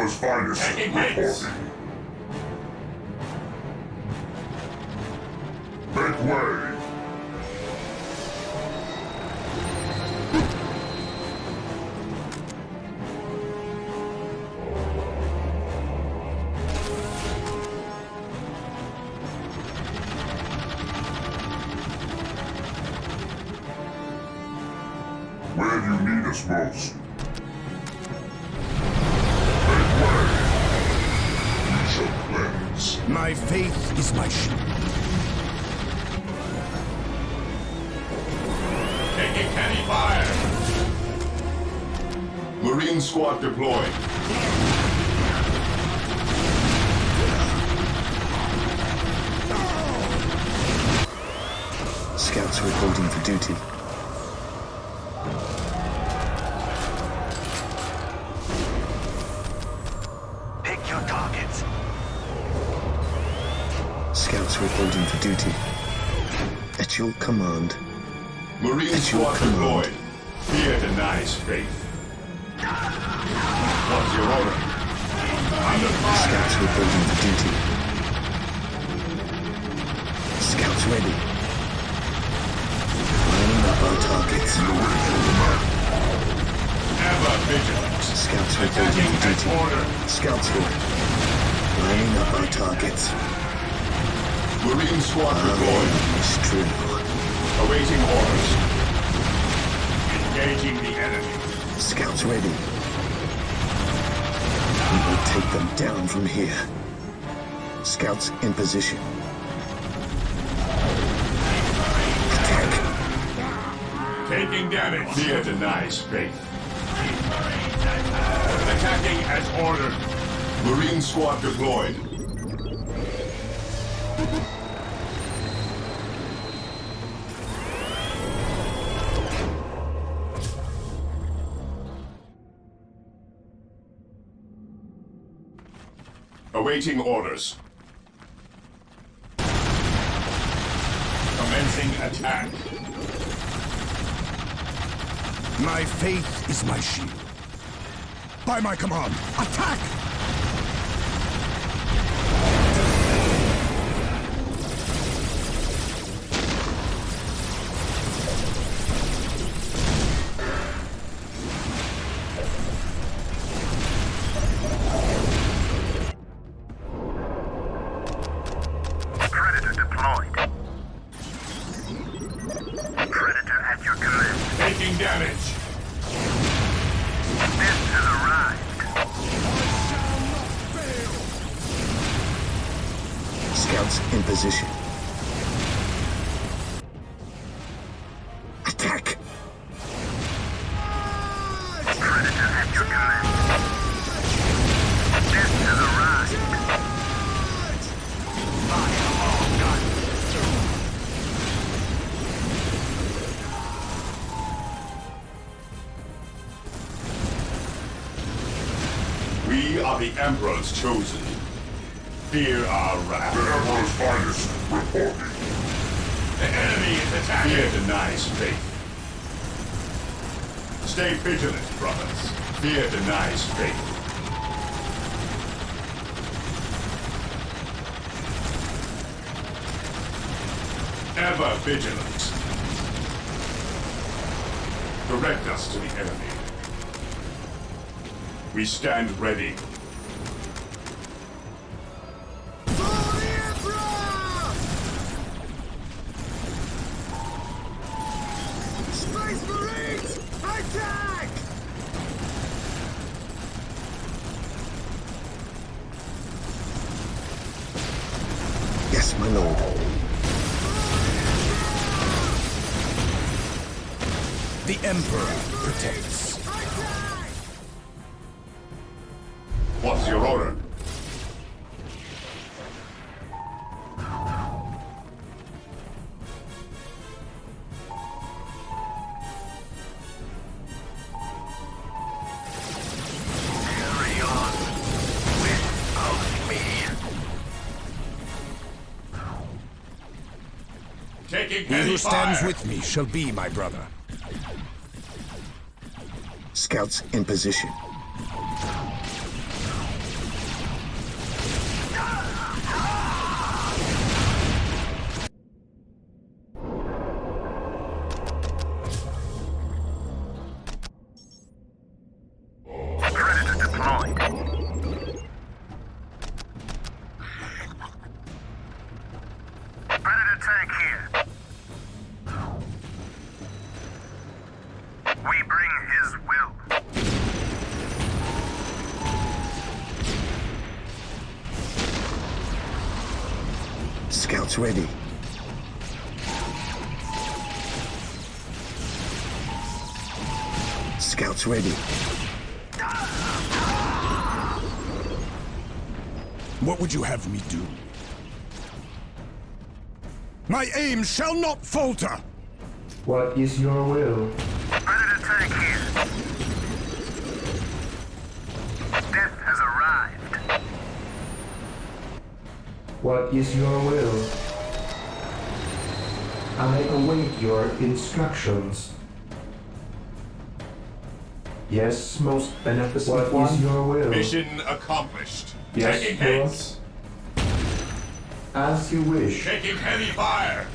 Emperor's finest reporting. Make way! Where do you need us most? Make way! We shall cleanse. My faith is my shield. Taking heavy fire! Marine squad deployed. Scouts reporting for duty. Pick your targets. Scouts reporting for duty. At your command. Marine At your squad command. deployed. Fear denies faith. What's your order? Under fire! Scouts reporting for duty. Scouts ready. Lining up our targets. Ever vigilant. Scouts reporting Attacking for at duty. order. Scouts here. Lining up our targets. Marine squad Our deployed. aim is true. Awaiting orders. Engaging the enemy. Scouts ready. We will take them down from here. Scouts in position. Attack. Taking damage. Fear denies faith. Attacking as ordered. Marine squad deployed. Awaiting orders. Commencing attack. My faith is my shield. By my command, attack! Predator deployed. Predator at your command. Taking damage. This has arrived. Scouts in position. Attack! Predator at your command. This has arrived. Fire all guns. We are the Emperor's chosen. Fear our The wrath. Emperor's finest reporting. The enemy is attacking. Fear denies faith. Stay vigilant, brothers. Fear denies faith. Ever vigilant. Direct us to the enemy. We stand ready. Space Marines, attack! Yes, my lord. The Emperor protects. What's your order? Carry on without me. Taking He heavy who stands fire. with me shall be my brother. Scouts in position. Scouts ready. Scouts ready. What would you have me do? My aim shall not falter! What is your will? Predator tank here. Death has arrived. What is your will? I await your instructions. Yes, most beneficent one. What is your will? Mission accomplished. Yes, Taking Lord. hits. As you wish. Taking heavy fire.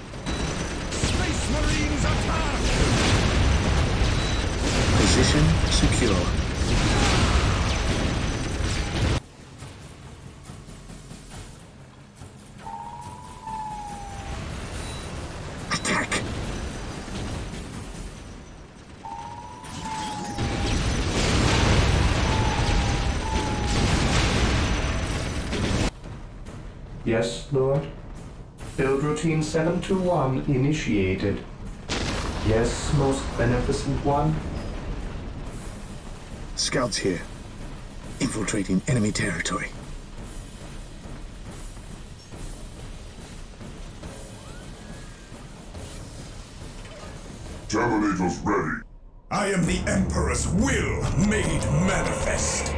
Space Marines attack! Position secure. Attack! Yes, Lord. Build routine 721 initiated. Yes, most beneficent one. Scouts here. Infiltrating enemy territory. Terminators ready. I am the Emperor's will made manifest.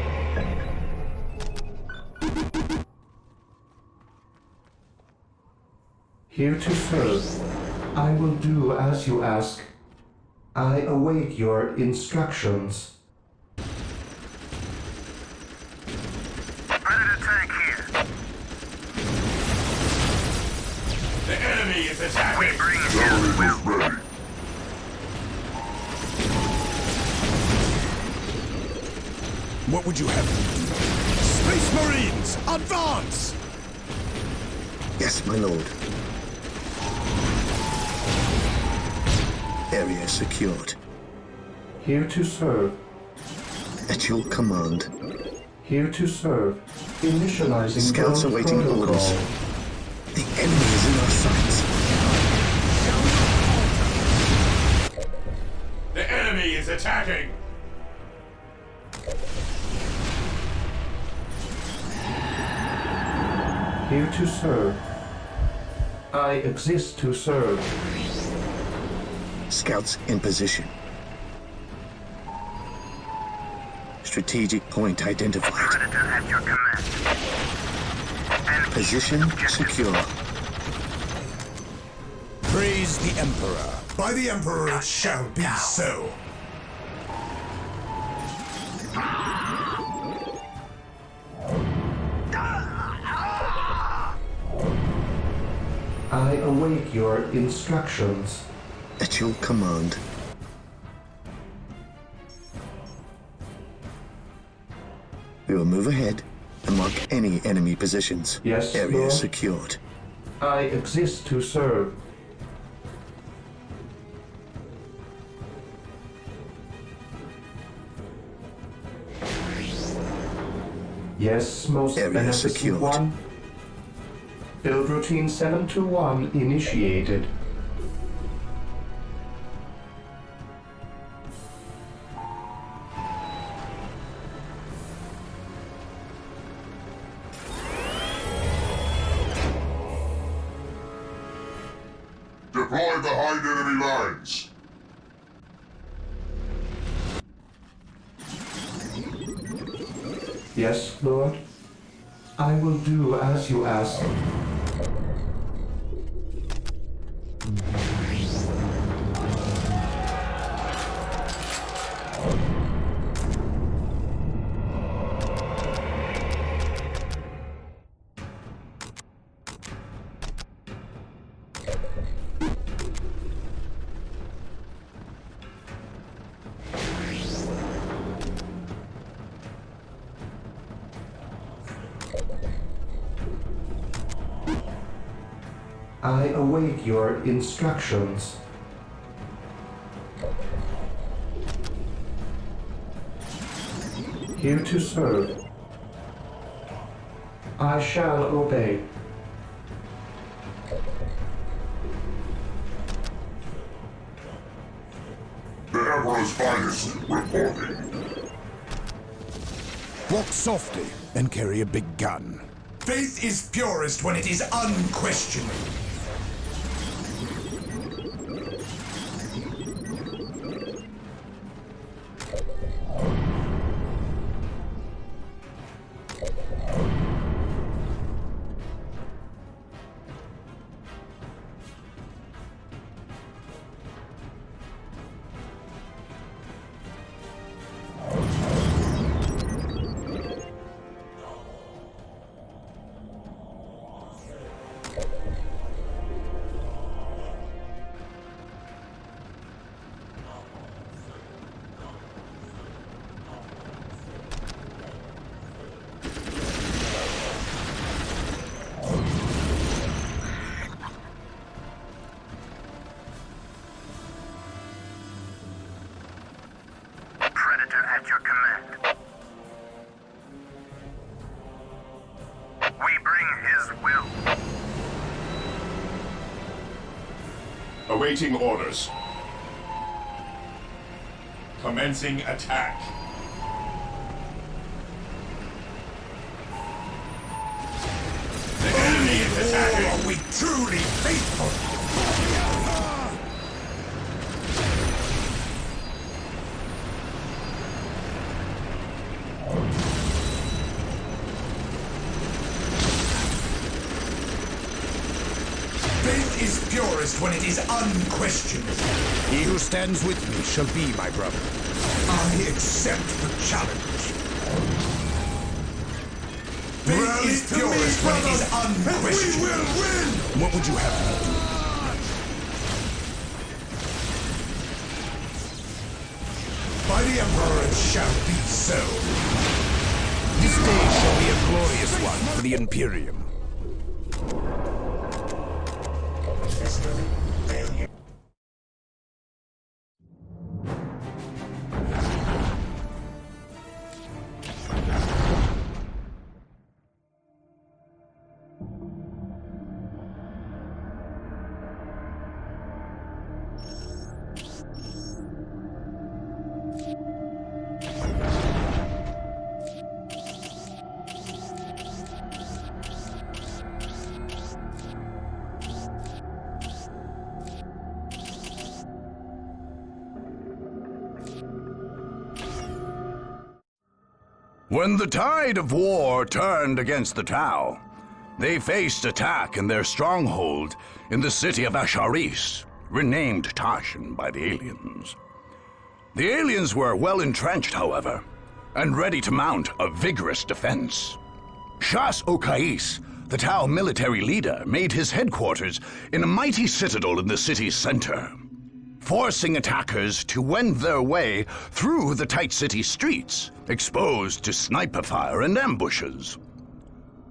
Here to serve. I will do as you ask. I await your instructions. Predator tank here. The enemy is We attacking. bring you Terminators ready. What would you have me do? Space Marines, advance! Yes, my lord. Area secured. Here to serve. At your command. Here to serve. Initializing Scouts drone awaiting protocol. orders. The enemy is in our sights. The enemy is attacking. Here to serve. I exist to serve. Scouts in position. Strategic point identified. Predator at your command. Enemy Position objective. secure. Praise the Emperor. By the Emperor it shall be so. I await your instructions. At your command. We will move ahead and mark any enemy positions. Yes, Area Lord. secured. I exist to serve. Yes, most Area beneficent secured. one. Build routine 721 initiated. Deploy behind enemy lines. Yes, Lord. I will do as you ask. I await your instructions. Here to serve. I shall obey. Emperor's finest reporting. Walk softly and carry a big gun. Faith is purest when it is unquestioned. Predator at your command. We bring his will. Awaiting orders. Commencing attack. The enemy is attacking. Are we truly faithful? Faith is purest when it is unquestioned. He who stands with me shall be my brother. I accept the challenge. Faith is purest when it is unquestioned. We will win! What would you have me do? By the Emperor it shall be so. This day shall be a glorious one for the Imperium. When the tide of war turned against the Tau, they faced attack in their stronghold in the city of Asharis, renamed Tashin by the aliens. The aliens were well entrenched, however, and ready to mount a vigorous defense. Shas Okais, the Tau military leader, made his headquarters in a mighty citadel in the city's center, forcing attackers to wend their way through the tight city streets, exposed to sniper fire and ambushes.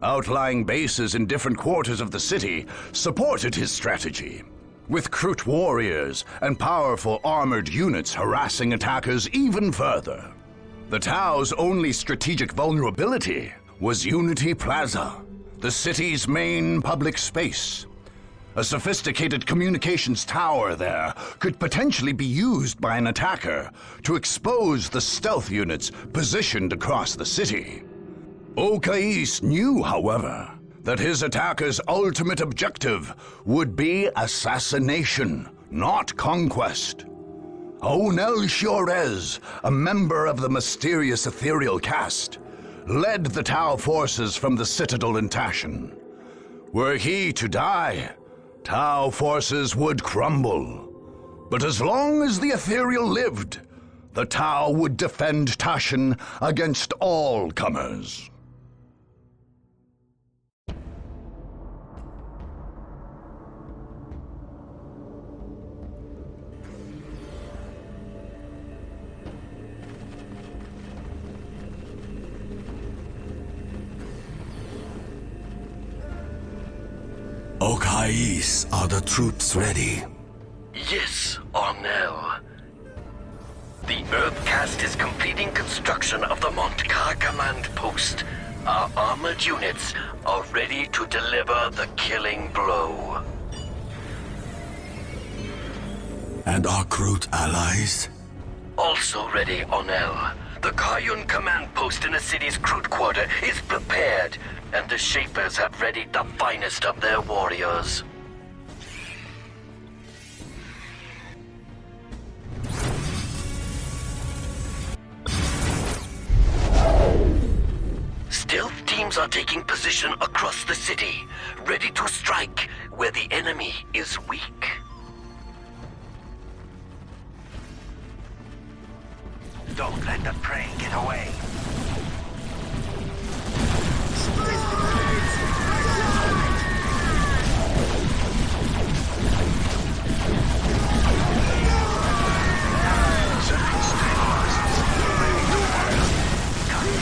Outlying bases in different quarters of the city supported his strategy, with Krut warriors and powerful armored units harassing attackers even further. The Tau's only strategic vulnerability was Unity Plaza, the city's main public space. A sophisticated communications tower there could potentially be used by an attacker to expose the stealth units positioned across the city. Okais knew, however, that his attacker's ultimate objective would be assassination, not conquest. Onel Shiorez, a member of the mysterious ethereal caste, led the Tau forces from the citadel in Tashin. Were he to die, Tau forces would crumble. But as long as the ethereal lived, the Tau would defend Tashin against all comers. Okais, are the troops ready? Yes, Ornell. The Earth Caste is completing construction of the Montkar command post. Our armored units are ready to deliver the killing blow. And our Krut allies? Also ready, Onel. The Kayun command post in the city's crude quarter is prepared, and the Shapers have readied the finest of their warriors. Stealth teams are taking position across the city, ready to strike where the enemy is weak. Don't let the prey get away.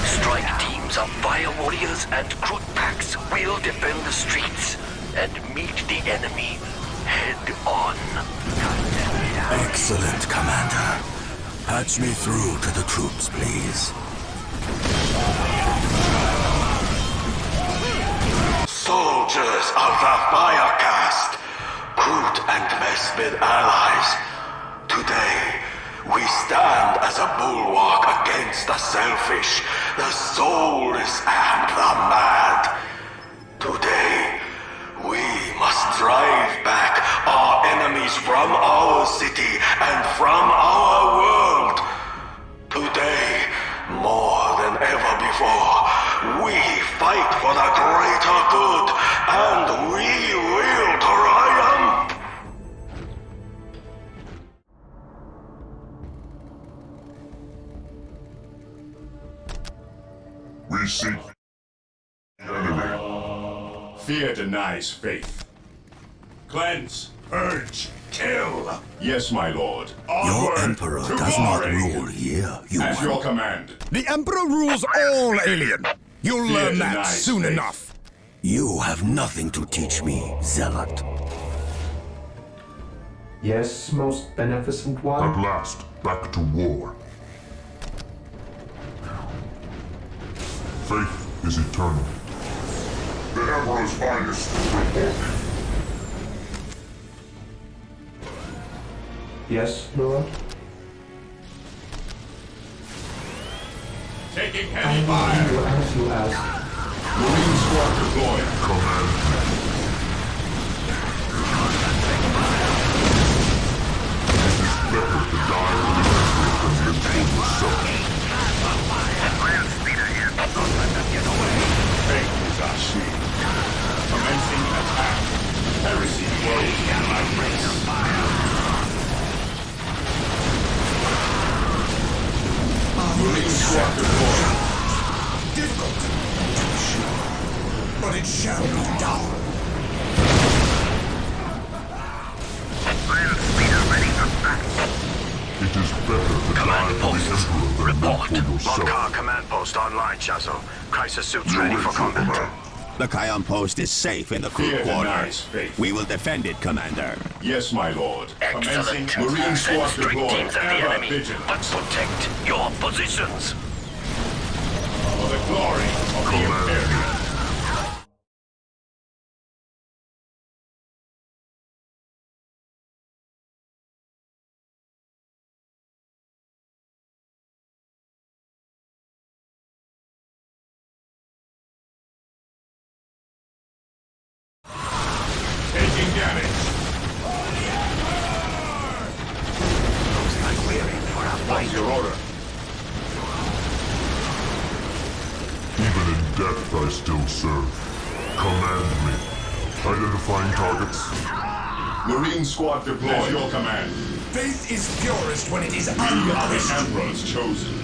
Strike teams of fire warriors and crude packs will defend the streets and meet the enemy head on. Excellent, Commander. Patch me through to the troops, please. Soldiers of the Firecast, Groot and Mespid allies, today we stand as a bulwark against the selfish, the soulless, and the mad. Today, we must drive back our enemies from our city and from our world. Today, more than ever before, we fight for the greater good, and we will triumph! We seek the enemy. Fear denies faith. Cleanse, purge, kill. Yes, my lord. Your Onward Emperor to does not glory. rule here, At human. your command. The Emperor rules all alien. You'll Fear learn that denies soon faith. enough. You have nothing to teach me, Zealot. Yes, most beneficent At one. last, back to war. Faith is eternal. The Emperor's finest reporting. Yes, Lord. Taking I heavy will fire. do as you ask. Marine squad deployed. Command me. It is better to die with the Emperor than live for yourself. Land speeder here. Don't let them get away. Faith is our shield. Commencing attack. Heresy blows down my race. Marine squad deployed. Difficult, to be sure, but it shall be done. Land speeder ready for battle. It is better to die Command for the posts, Emperor than report. live for yourself. Lockcar command post online, Chazo. Crisis suits You're ready in for combat. command. The Kion post is safe in the Fear crew quarter. denies faith. We will defend it, Commander. Yes, my lord. Commencing Excellent. Marine squad Send strike deployed. teams at the Ever enemy, vigilant. but protect your positions. For the glory of the Imperial. Taking damage. What's your order? Even in death I still serve. Command me. Identifying targets. Marine squad deployed. At your command. Faith is purest when it is We are the unquestioned. Emperor's chosen.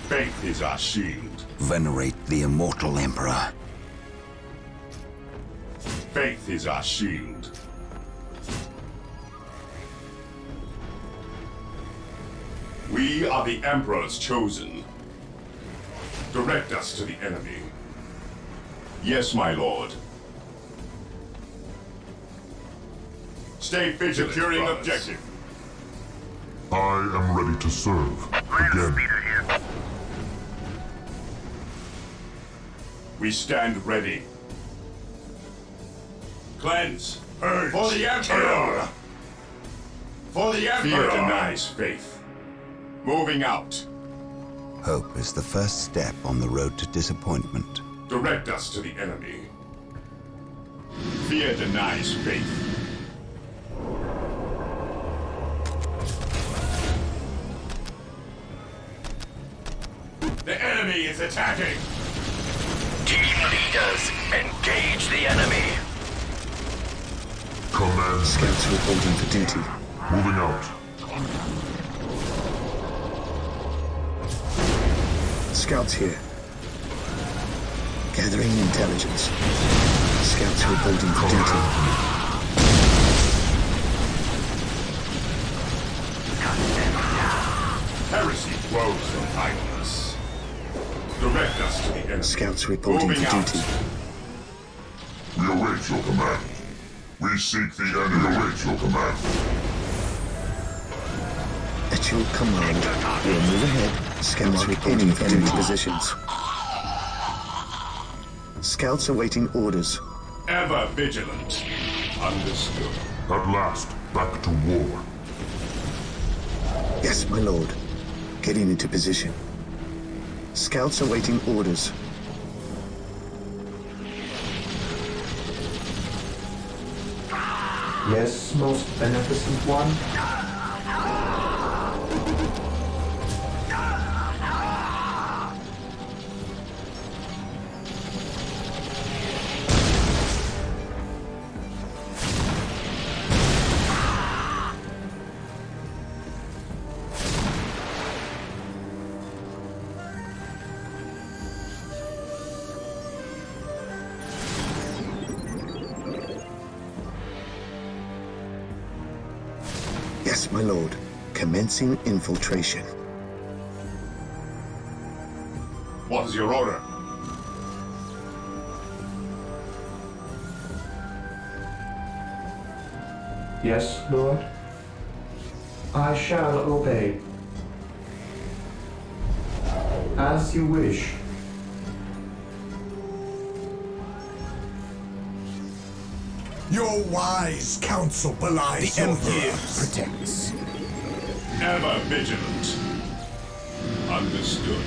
Faith is our shield. Venerate the immortal Emperor. Faith is our shield. We are the Emperor's chosen. Direct us to the enemy. Yes, my lord. Stay vigilant. Securing objective. I am ready to serve. Land Again. speeder here. We stand ready. Cleanse. Purge. For the Emperor. For the Emperor. Fear denies faith. Moving out. Hope is the first step on the road to disappointment. Direct us to the enemy. Fear denies faith. The enemy is attacking! Team leaders, engage the enemy! Command Scouts reporting for duty. moving out. Scouts here. Gathering intelligence. Scouts reporting for duty. Heresy grows from idleness. Direct us to the enemy. Scouts reporting Moving for out. duty. We await your command. We seek the enemy. We await your command. At your command, we'll move ahead. Scouts reporting for enemy positions. Scouts awaiting orders. Ever vigilant. Understood. At last, back to war. Yes, my lord. Getting into position. Scouts awaiting orders. Yes, most beneficent one? Yes, my lord. Commencing infiltration. What is your order? Yes, Lord? I shall obey. As you wish. Your wise counsel belies The your Empire fears. protects. Ever vigilant. Understood.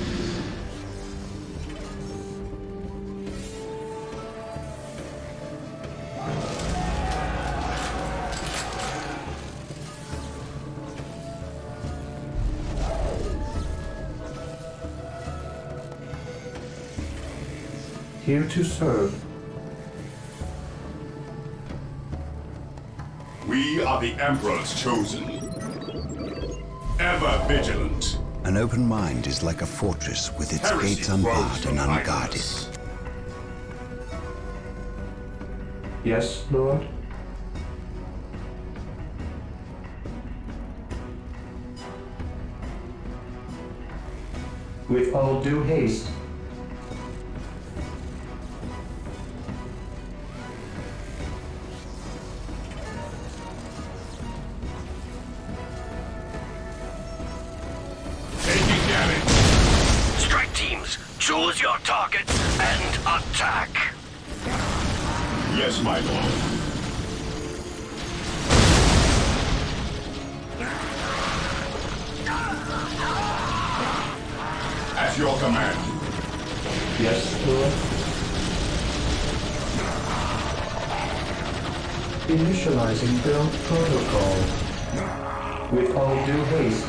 Here to serve. We are the Emperor's chosen. Ever vigilant. An open mind is like a fortress with its Heresy gates grows unbarred from and unguarded. idleness. Yes, Lord? With all due haste. Taking damage. Strike teams, choose your targets and attack! Yes, my lord. At your command. Yes, Lord? Initializing build protocol. With all due haste.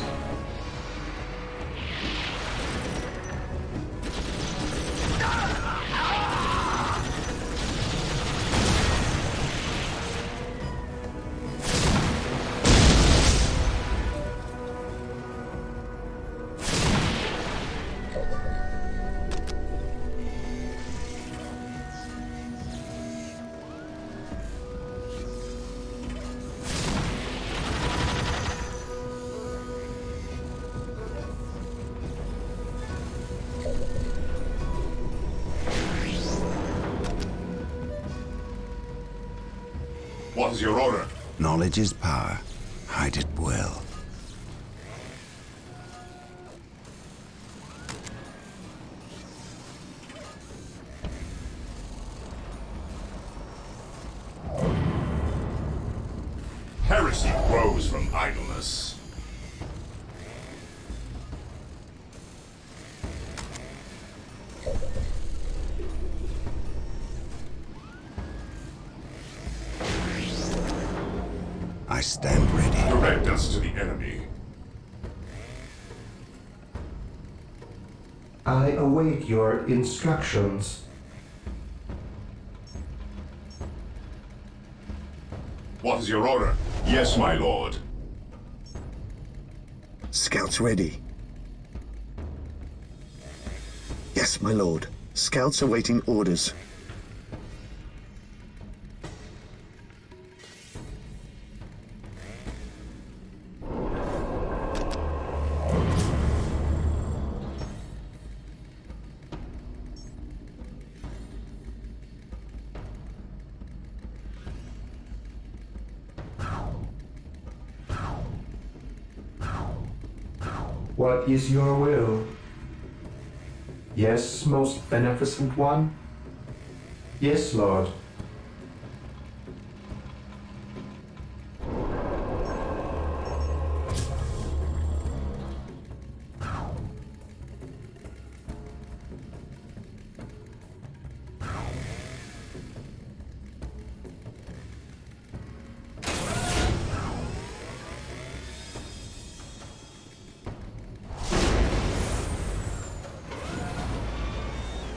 What is your order? Knowledge is power. Hide it well. Heresy grows from idleness. stand ready. Direct us to the enemy. I await your instructions. What is your order? Yes, my lord. Scouts ready. Yes, my lord. Scouts awaiting orders. What is your will? Yes, most beneficent one? Yes, Lord.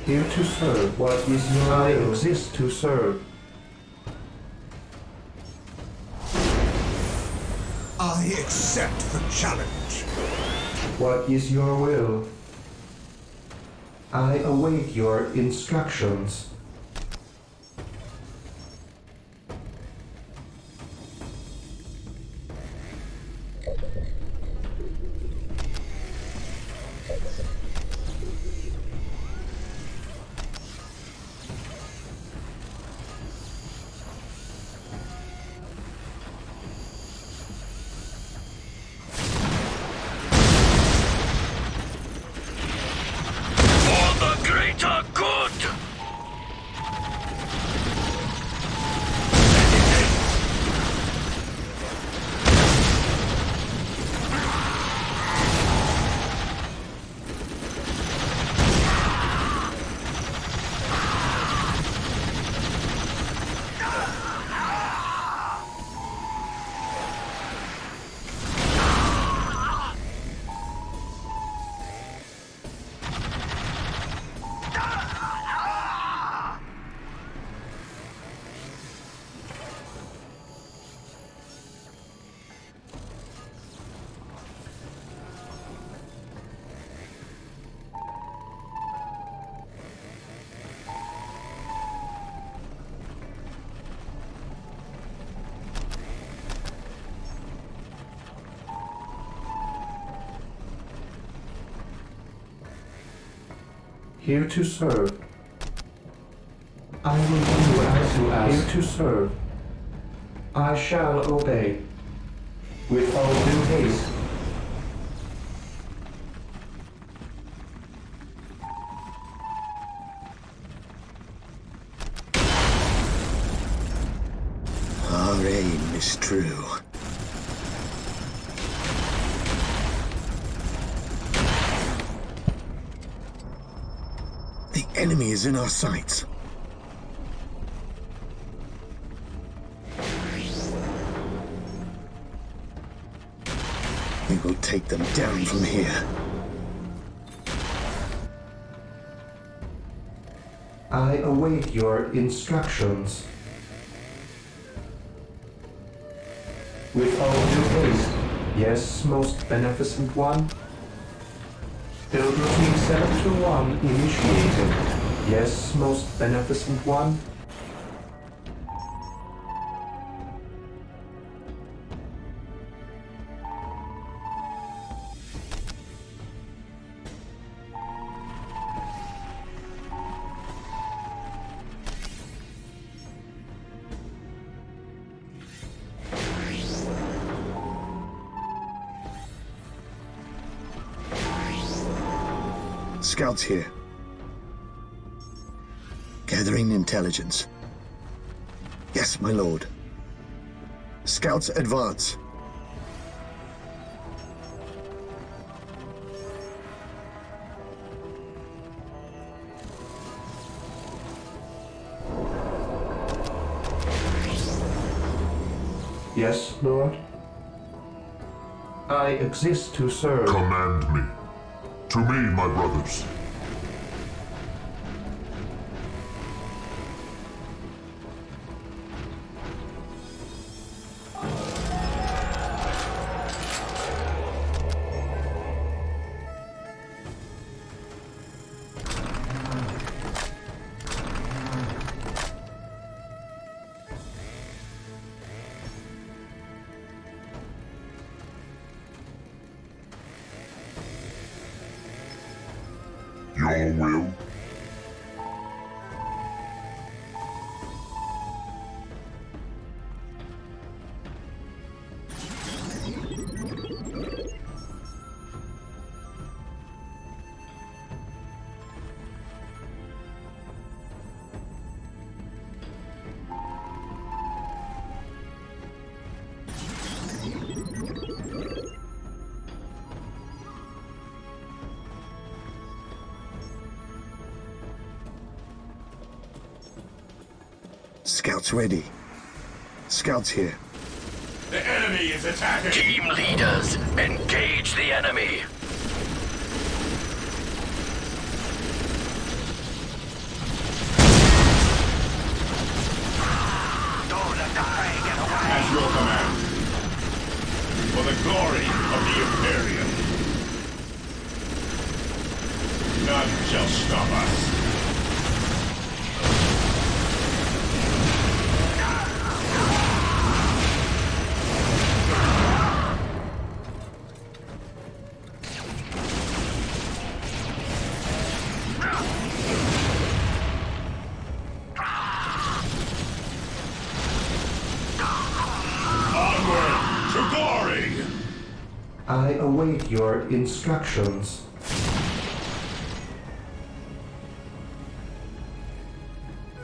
Here to serve. What is your will? I exist to serve. I accept the challenge. What is your will? I await your instructions. Here to serve. I will do as you ask. Here to serve. I shall obey. With all due haste. Our aim is true. The enemy is in our sights. We will take them down from here. I await your instructions. With all due haste. Yes, most beneficent one. Build routine 721 initiated. Yes, most beneficent one. Scouts here. Gathering intelligence. Yes, my lord. Scouts advance. Yes, Lord? I exist to serve. Command me. To me, my brothers. Your will? Scouts ready. Scouts here. The enemy is attacking! Team leaders, engage the enemy! Don't let the prey get away! At your command. For the glory of the Imperium. None shall stop us. I await your instructions.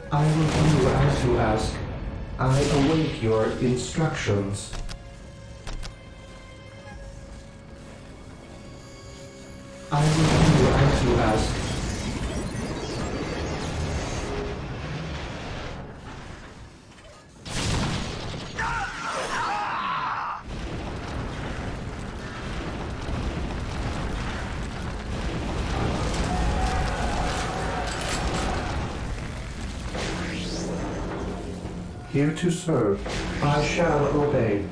I will do as you ask. I await your instructions. I will do as you ask. Here to serve. I shall obey.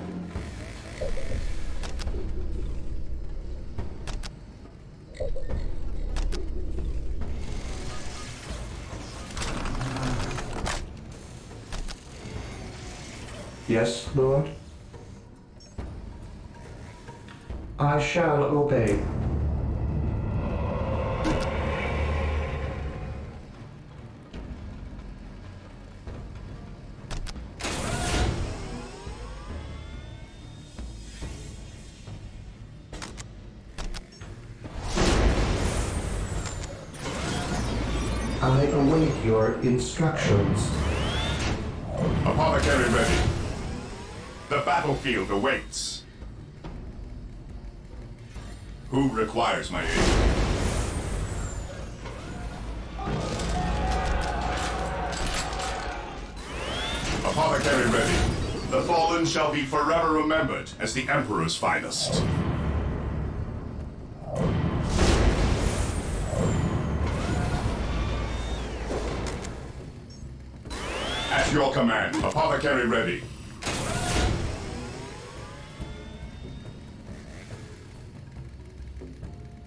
Yes, Lord? I shall obey. I await your instructions. Apothecary ready. The battlefield awaits. Who requires my aid? Apothecary ready. The fallen shall be forever remembered as the Emperor's finest. At your command, Apothecary ready.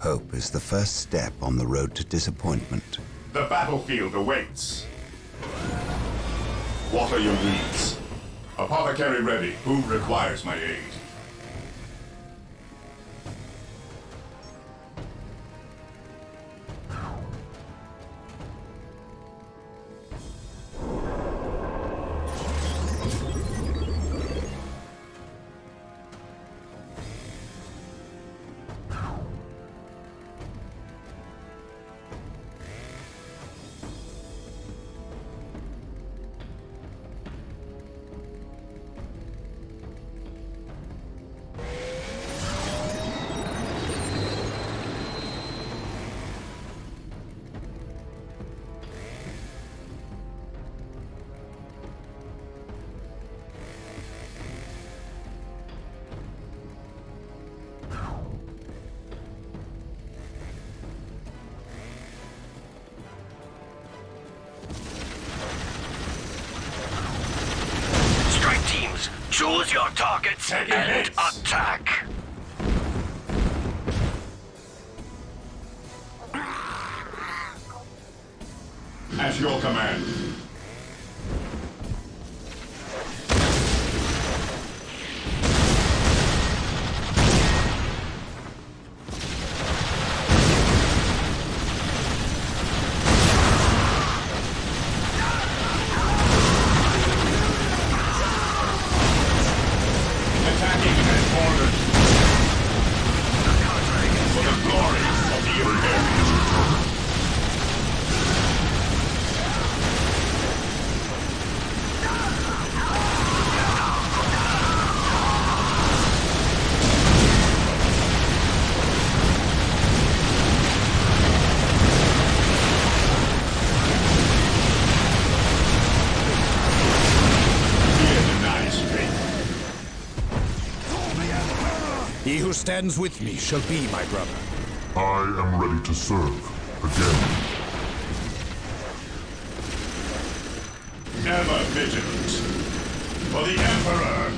Hope is the first step on the road to disappointment. The battlefield awaits. What are your needs? Apothecary ready. Who requires my aid? Choose your targets Taking and hits. attack. At your command. Attacking as ordered. For the glory of the Imperium. He who stands with me shall be my brother. I am ready to serve again. Ever vigilant. For the Emperor.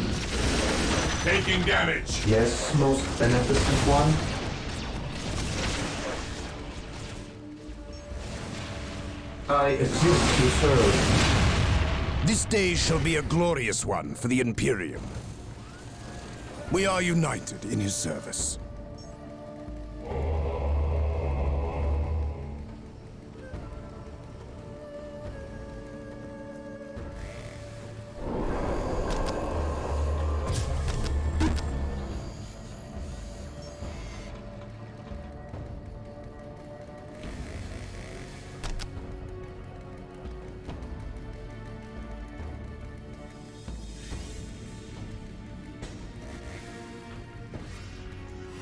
Taking damage. Yes, most beneficent one. I exist to serve. This day shall be a glorious one for the Imperium. We are united in his service.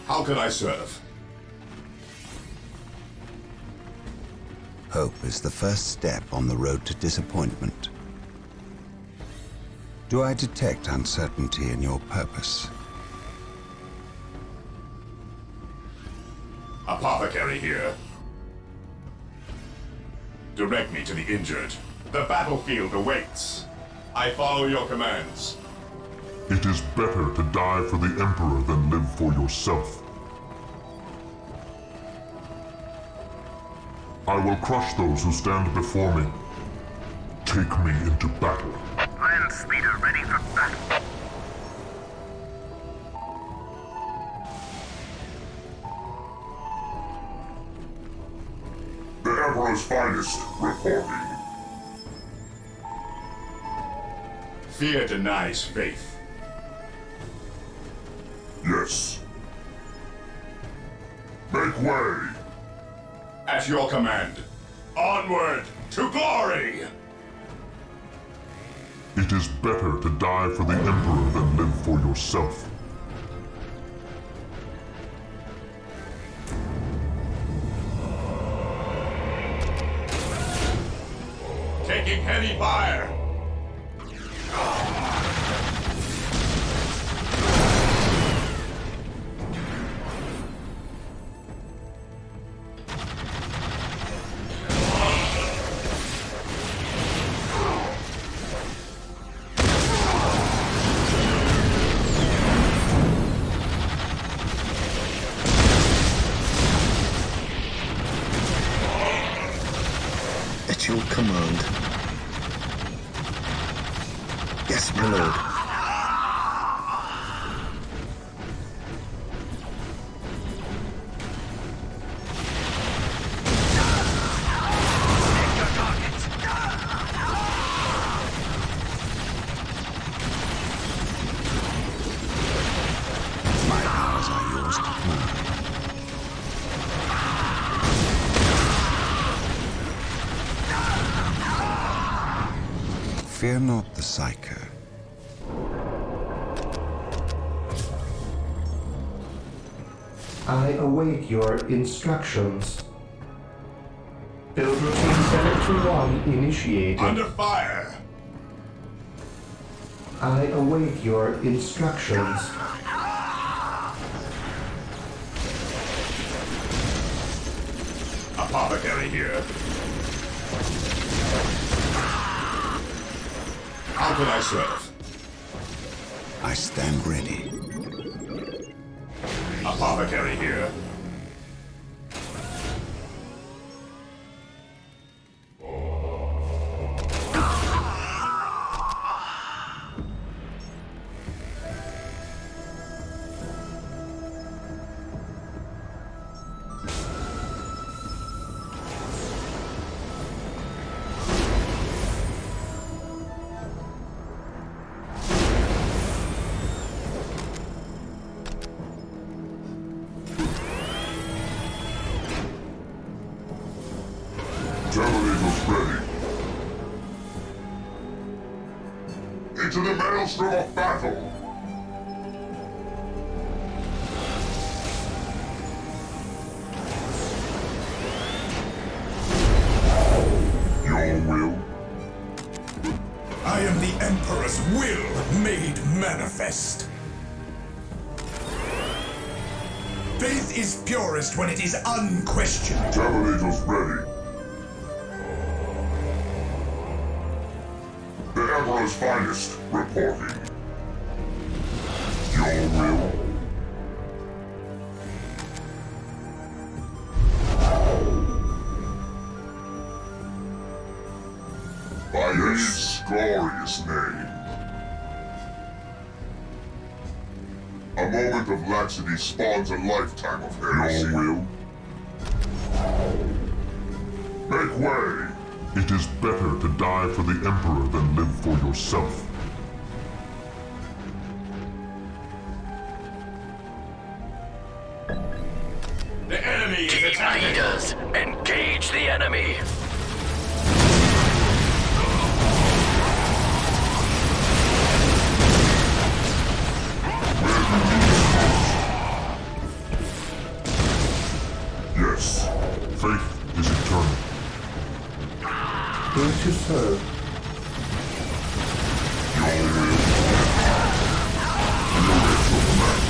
How can I serve? Hope is the first step on the road to disappointment. Do I detect uncertainty in your purpose? Apothecary here. Direct me to the injured. The battlefield awaits. I follow your commands. It is better to die for the Emperor than live for yourself. I will crush those who stand before me. Take me into battle. Land speeder ready for battle. The Emperor's finest reporting. Fear denies faith. Yes. Make way! At your command. Onward to glory! It is better to die for the Emperor than live for yourself. Taking heavy fire! At your command. Yes, my lord. My powers are yours to command. Fear not the Psycho. I await your instructions. Build routine 71 initiated. Under fire! I await your instructions. Apothecary here. How can I serve? I stand ready. Apothecary here. Terminators ready. Into the maelstrom of battle! Your will? I am the Emperor's will made manifest. Faith is purest when it is unquestioned. Terminators ready. The Emperor's finest reporting. Your will? By his glorious name. A moment of laxity spawns a lifetime of heresy. Your will? Make way! It is better to die for the Emperor than live for yourself. The enemy is Team attacking! leaders, engage the enemy! Yes, faith is eternal. Here to serve. Your will. We await your command.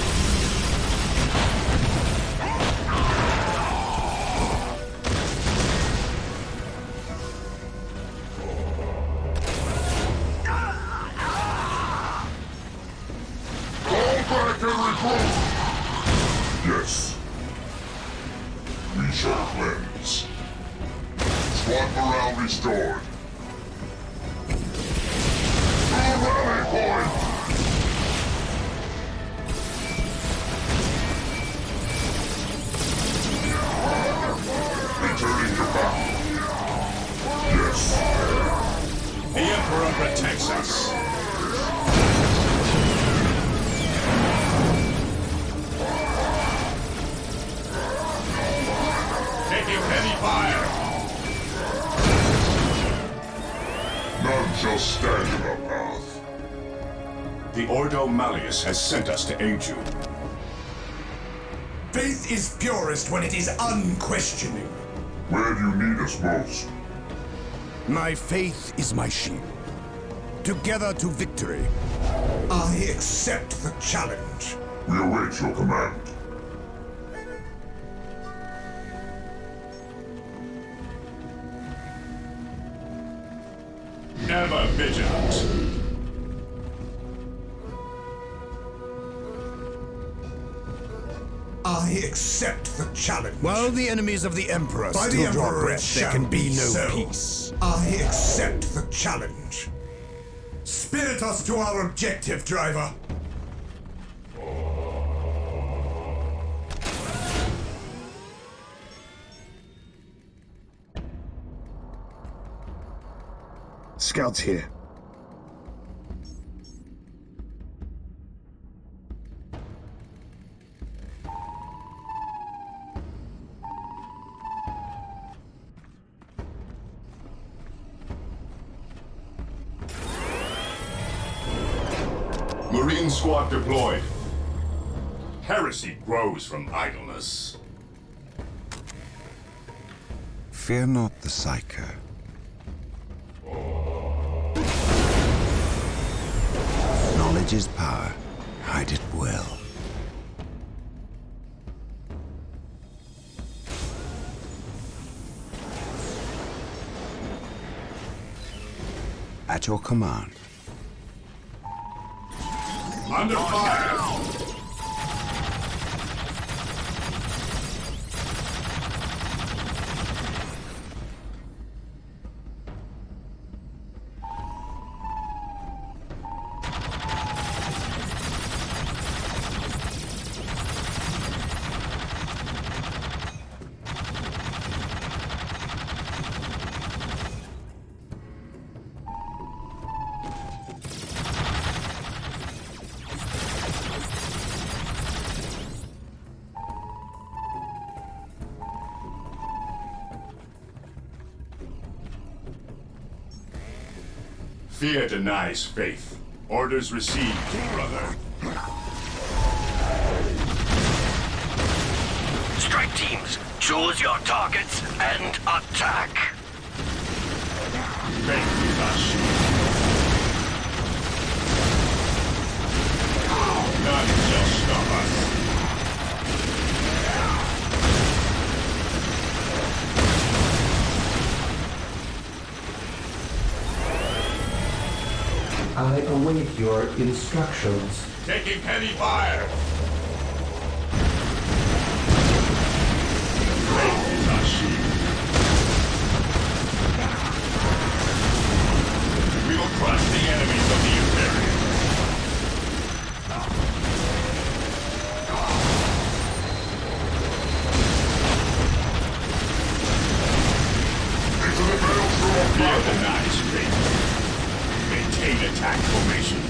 Fall back and regroup! Yes. We shall cleanse. Squad morale restored. Rally point! Returning to battle. Yes. The Emperor protects us. Taking heavy fire. None shall stand in our path. The Ordo Malleus has sent us to aid you. Faith is purest when it is unquestioning. Where do you need us most? My faith is my shield. Together to victory. I accept the challenge. We await your command. Ever vigilant. I accept the challenge. While the enemies of the Emperor By the still draw Emperor it breath, there shall can be no so. peace. I accept the challenge. Spirit us to our objective, driver. Scouts here. Marine squad deployed. Heresy grows from idleness. Fear not the Psyker. Knowledge is power. Hide it well. At your command. I Under fire! Fear denies faith. Orders received, brother. Strike teams, choose your targets and attack. Faith is our shield. None shall stop us. I await your instructions. Taking heavy fire. Faith is our shield. We will crush the enemies of the Imperium. Into the maelstrom of Fear battle! denies faith. Maintain attack formation.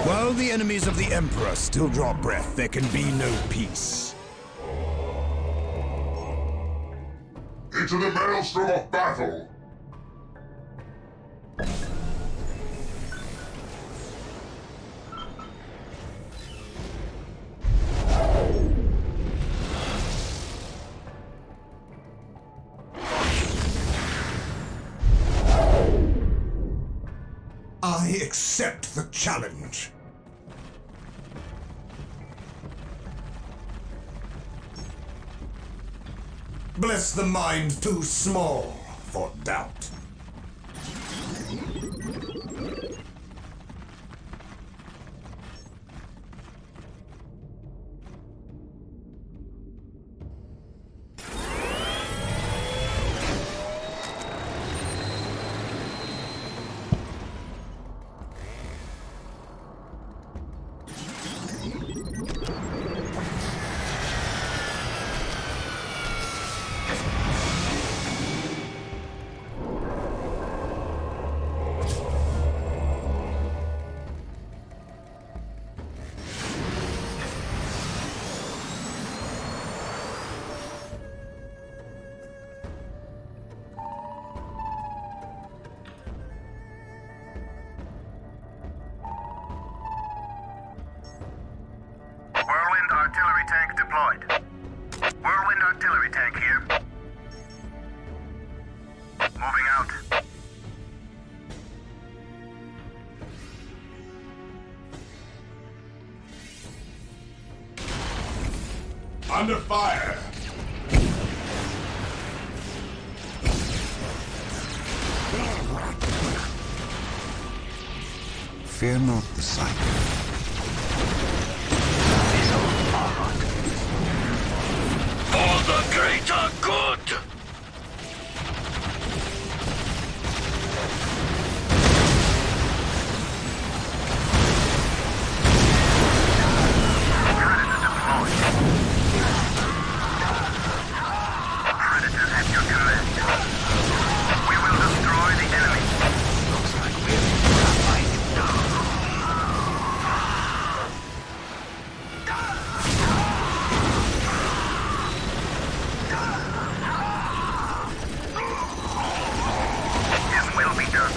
While the enemies of the Emperor still draw breath, there can be no peace. Into the maelstrom of battle! I accept the challenge. Bless the mind too small for doubt. Whirlwind artillery tank deployed. Whirlwind artillery tank here. Moving out. Under fire. Fear not the sight. For the greater good! Predators at your command. We will destroy the enemy. Looks like we're fighting down. His will be done.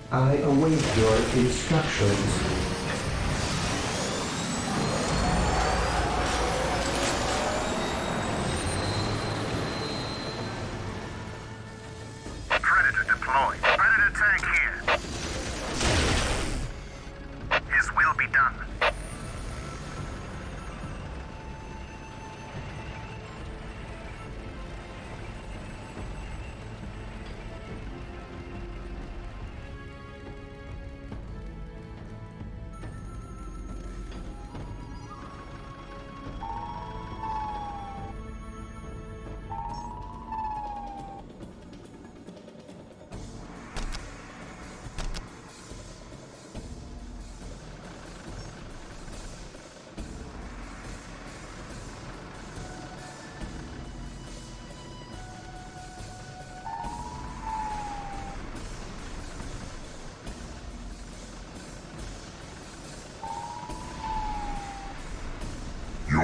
I await your instructions.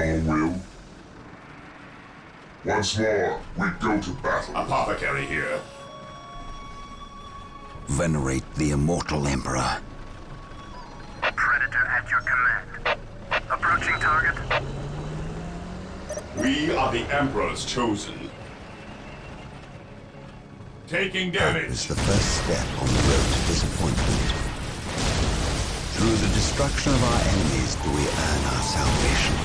your will? Once more, we go to battle. Apothecary here. Venerate the immortal Emperor. Predator at your command. Approaching target. We are the Emperor's chosen. Taking Hope damage. is the first step on the road to disappointment. Through the destruction of our enemies do we earn our salvation.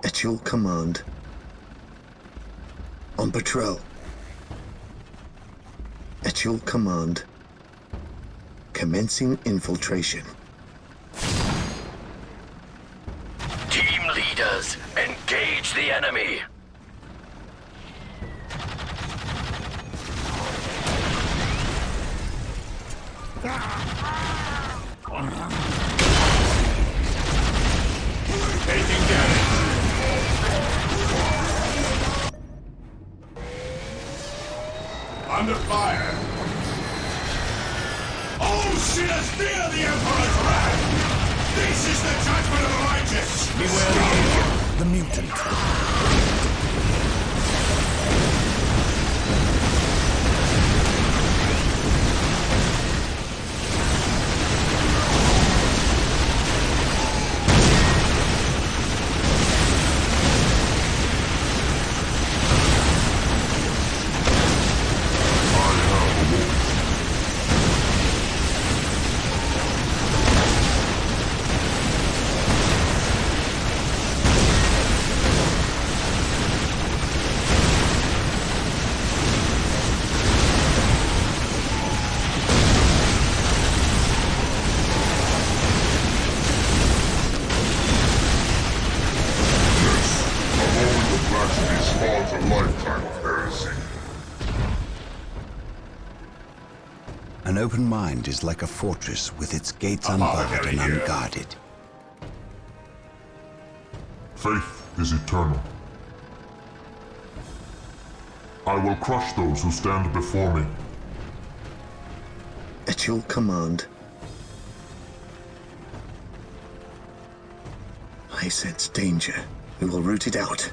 At your command. On patrol. At your command. Commencing infiltration. Team leaders, engage the enemy! Taking damage. Under fire. All sinners fear the Emperor's wrath. This is the judgment of the righteous. Beware the mutant. An open mind is like a fortress with its gates unbarred and unguarded. Faith is eternal. I will crush those who stand before me. At your command. I sense danger. We will root it out.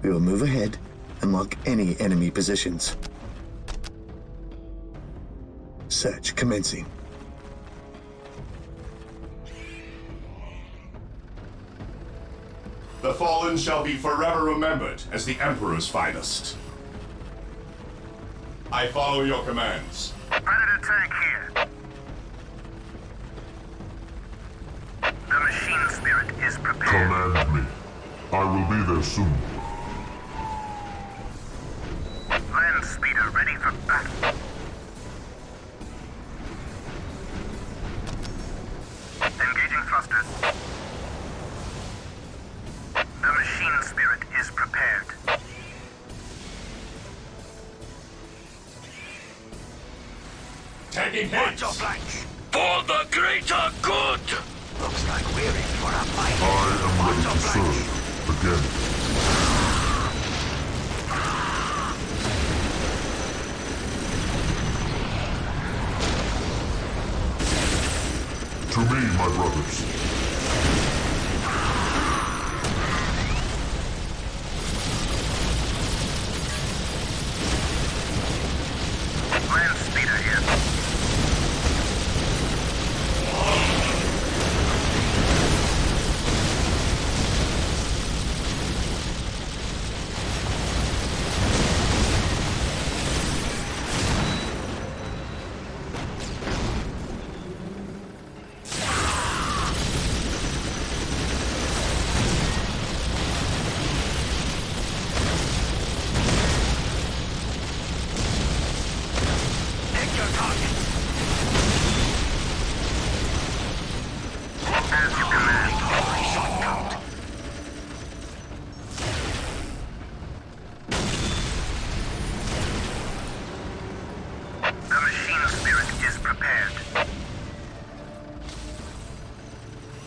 We will move ahead and mark any enemy positions. Search commencing. The fallen shall be forever remembered as the Emperor's finest. I follow your commands. Predator tank here. The machine spirit is prepared. Command me. I will be there soon. Land speeder ready for battle. Engaging thrusters. The machine spirit is prepared. Taking hits. For the greater good! Looks like we're in for a fight. I am ready to serve again. To me, my brothers. Land speeder here.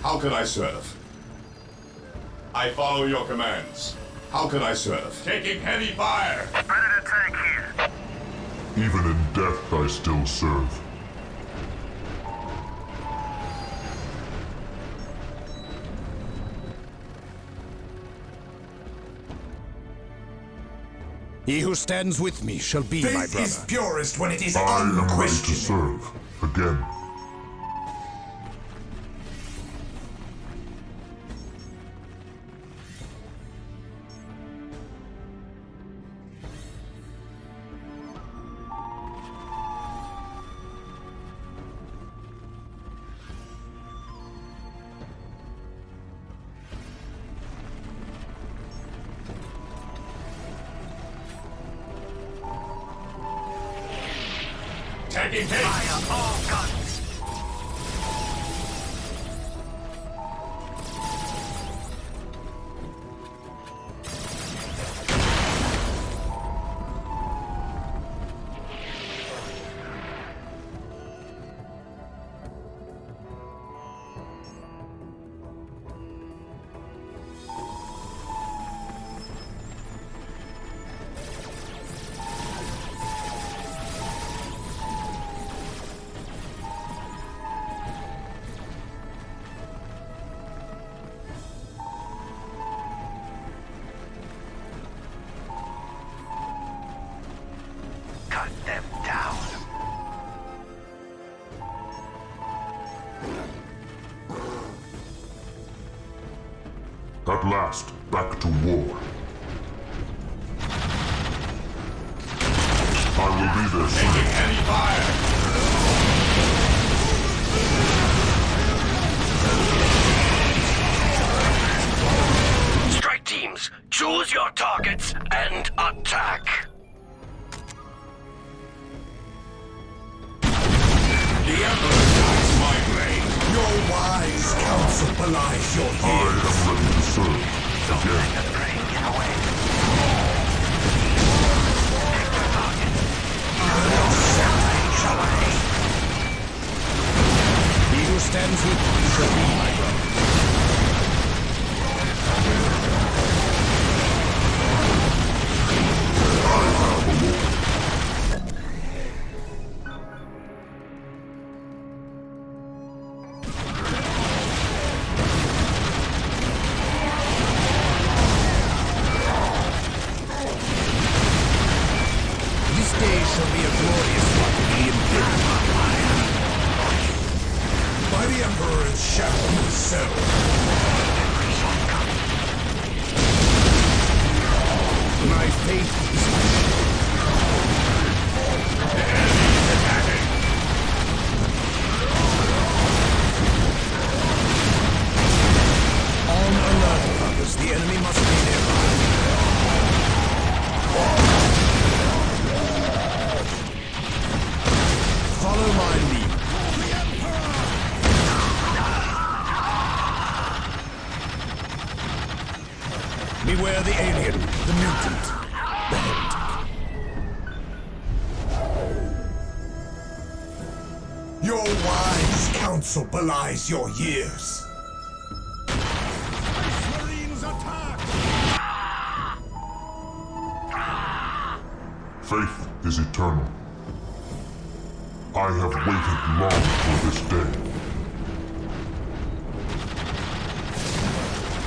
How can I serve? I follow your commands. How can I serve? Taking heavy fire! Predator tank here. Even in death, I still serve. He who stands with me shall be my Faith brother. is purest when it is I am ready to unquestioned. serve. Again. Taking hit! Fire all guns. Cut them down. At last, back to war. I will be there soon. Taking heavy fire! Strike teams, choose your targets and attack. The Emperor dies my blade! Your wise counsel belies your I years. am ready to serve. Again. Let the prey get away. He who stands with me shall be my brother. This day shall be a glorious one for the Imperial. By the Emperor's shadow himself. My faith is my shield. On alert, brothers. The enemy must be nearby. Follow my lead. Beware the alien, the mutant, the heretic. Your wise counsel belies your years. Marines attack! Faith is eternal. I have waited long for this day.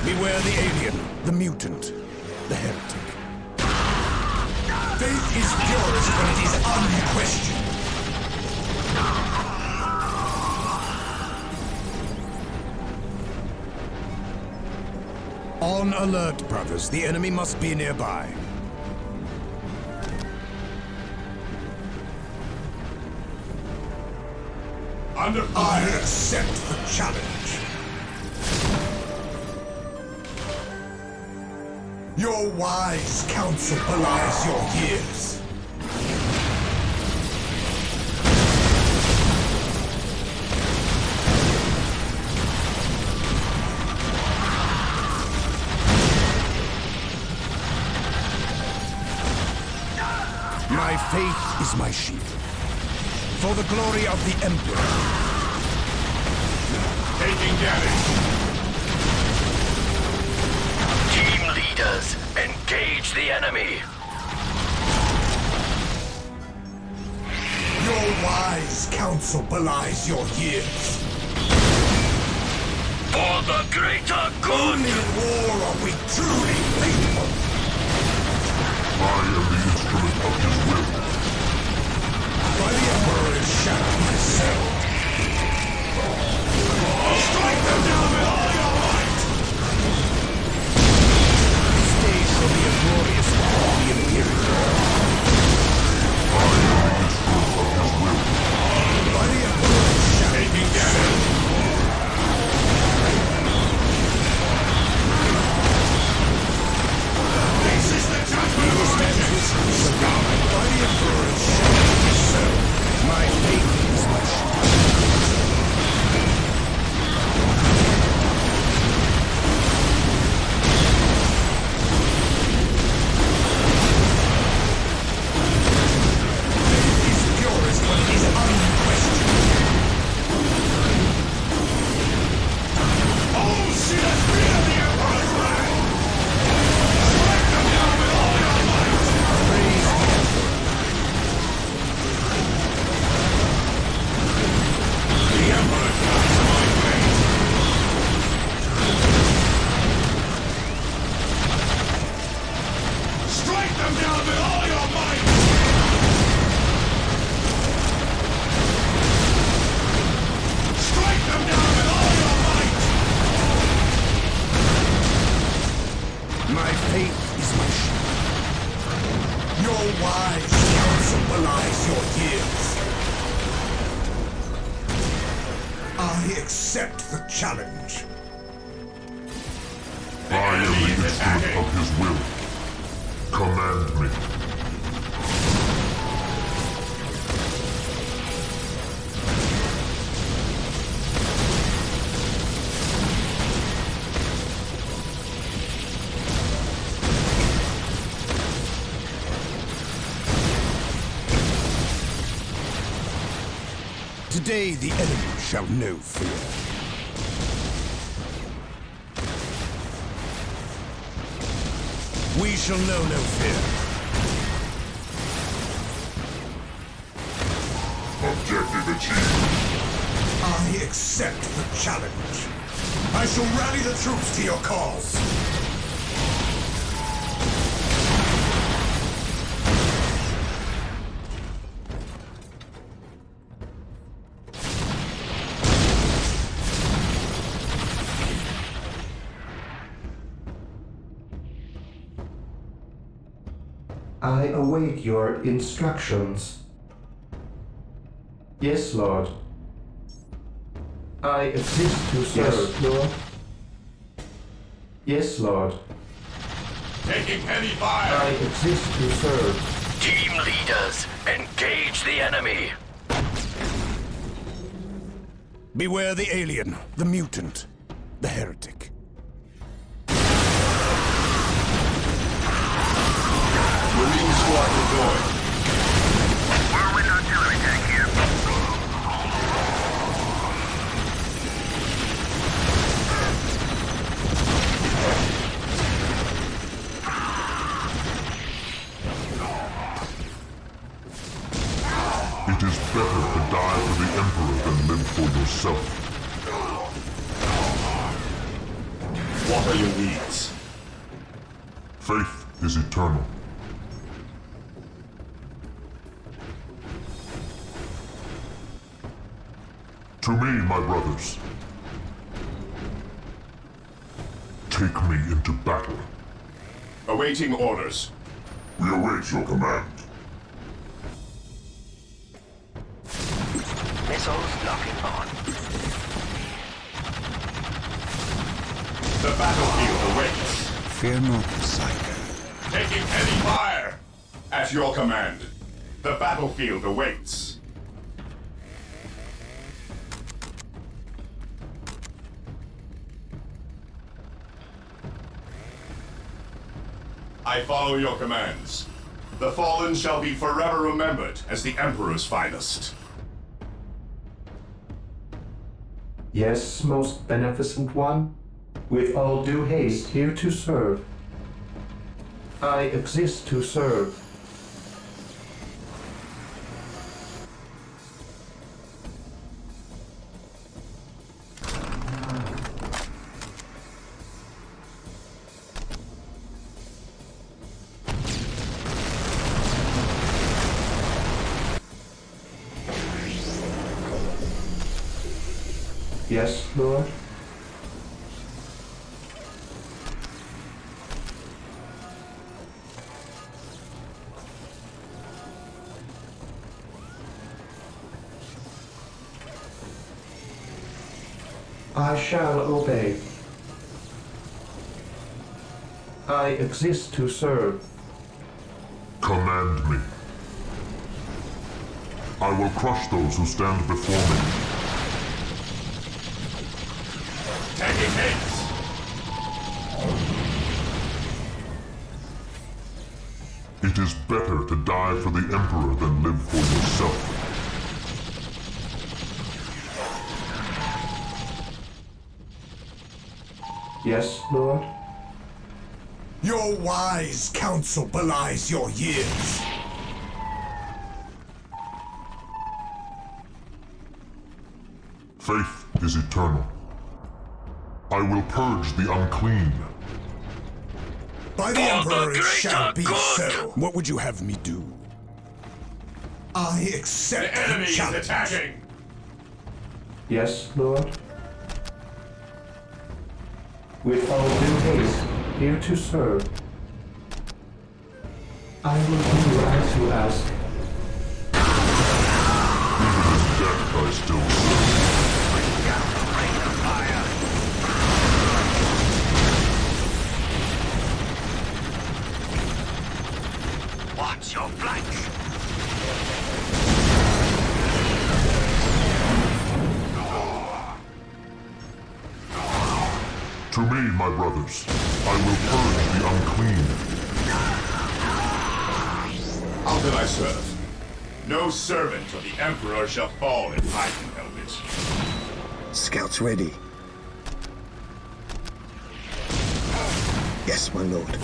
Beware the alien, the mutant, the heretic. Faith is purest when it is unquestioned. On alert, brothers. The enemy must be nearby. Under I fire! accept the challenge. Your wise counsel belies your years. My faith is my shield. For the glory of the Emperor. Taking damage! engage the enemy. Your wise counsel belies your years. For the greater good! Only in war are we truly faithful. I am the instrument of his will. By the Emperor's shadow myself. Strike them down with all your might! This day shall be a glorious one for the Imperial Guard. I am the instrument of his will. By the Emperor's shadow Taking damage. This is the judgment of our legends! By the Emperor's shadow myself. My faith is my shield. His purest when it is unquestioned. Oh, see the speed of the Emperor's wrath! Strike them down with all your might! Praise the Emperor. The Emperor comes my way. Strike them down with all your might! Strike them down with all your might! My faith is my shield. Your wise counsel belies your years. I accept the challenge. I am the instrument of his will. Command me. Today the enemy shall know fear. We shall know no fear. Objective achieved. I accept the challenge. I shall rally the troops to your cause. I await your instructions. Yes, Lord. I exist to serve. Yes, Lord. Yes, Lord. Taking heavy fire. I exist to serve. Team leaders, engage the enemy. Beware the alien, the mutant, the heretic. Marine squad deployed. Whirlwind artillery tank here. It is better to die for the Emperor than live for yourself. What are your needs? Faith is eternal. To me, my brothers. Take me into battle. Awaiting orders. We await your command. Missiles locking on. The battlefield awaits. Fear not, Psycho. Taking heavy fire. At your command. The battlefield awaits. I follow your commands. The fallen shall be forever remembered as the Emperor's finest. Yes, most beneficent one. With all due haste, here to serve. I exist to serve. Yes, Lord? I shall obey. I exist to serve. Command me. I will crush those who stand before me. Taking hits! It is better to die for the Emperor than live for yourself. Yes, Lord? Your wise counsel belies your years. Faith is eternal. I will purge the unclean. By the Emperor it shall be so. What would you have me do? I accept The enemy is challenge. attacking! Yes, Lord? With all due haste, here to serve. I will do as you ask. Even in death I still serve. Watch your flank. To me, my brothers, I will purge the unclean. How can I serve? No servant of the Emperor shall fall in hiding helmet. Scouts ready. Yes, my lord.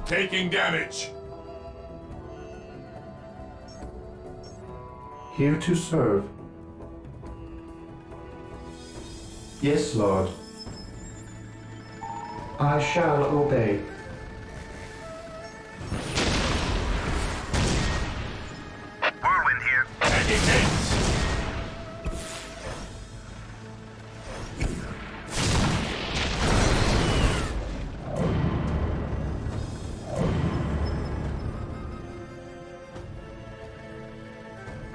Taking damage. Here to serve. Yes, Lord. I shall obey. Whirlwind here. Taking hits.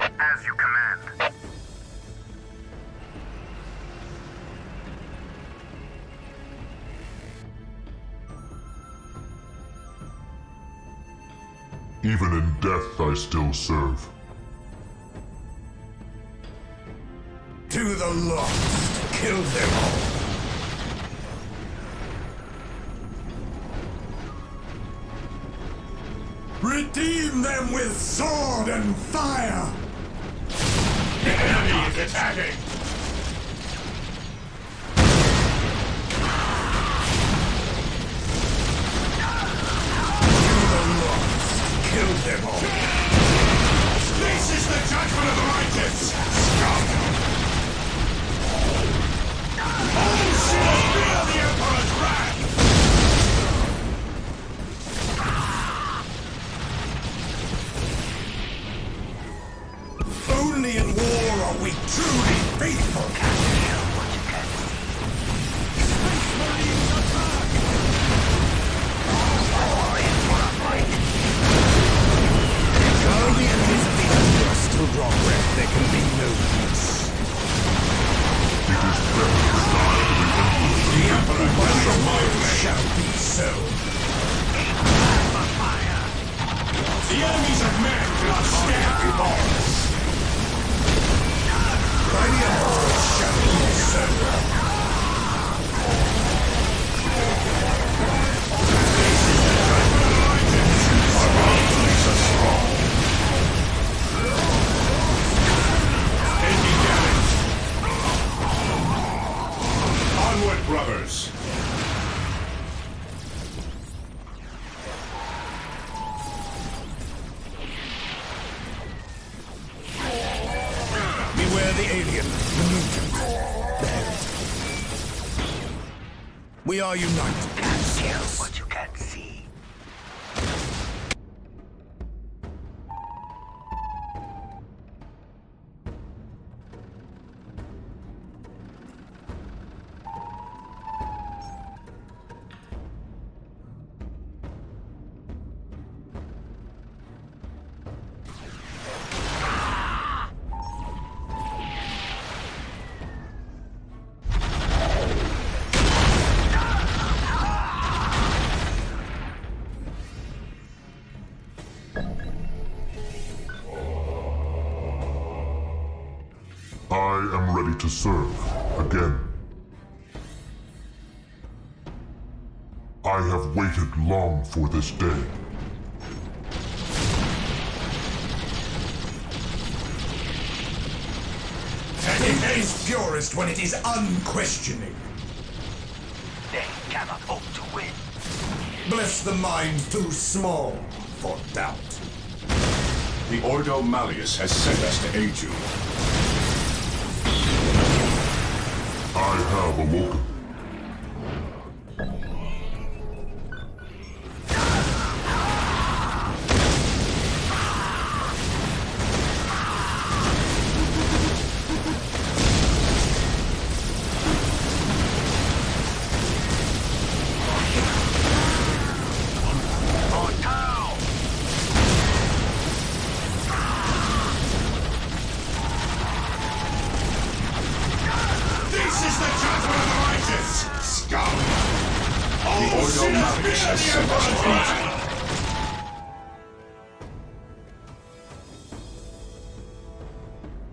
As you command. Even in death I still serve. To the lost, kill them all. Redeem them with sword and fire! The enemy is attacking. To the lost, kill them all. This is the judgment of the righteous! All shall feel the Emperor's wrath! Only in war are we truly faithful. Space Marines attack! While the enemies of the Emperor still draw breath, there can be no peace. It is better to die for the Emperor. The Emperor by my way shall be so. The enemies of men cannot stand before us. By the Emperor the alien, the mutant, the heretic. We are united. Can't kill what you can't see. I am ready to serve again. I have waited long for this day. It is purest when it is unquestioning. They cannot hope to win. Bless the mind too small for doubt. The Ordo Malleus has sent us to aid you. I have awoken.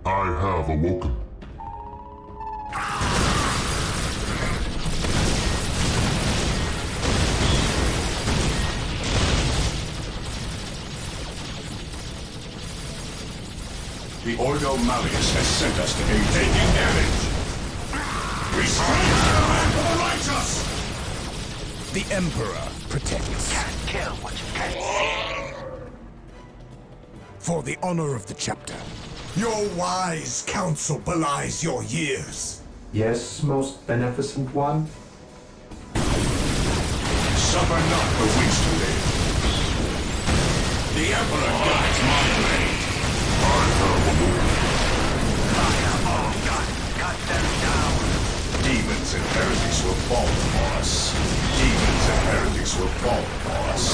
I have awoken. The Ordo Malleus has sent us to aid you. Taking damage. Restrain the righteous! The Emperor protects. Can't kill what you can't see. For the honor of the chapter. Your wise counsel belies your years. Yes, most beneficent one. Suffer not the weak to live. The Emperor guides my blade. I have awoken. Fire, oh God, cut them down. Demons and heretics will fall upon us. Demons and heretics will fall upon us.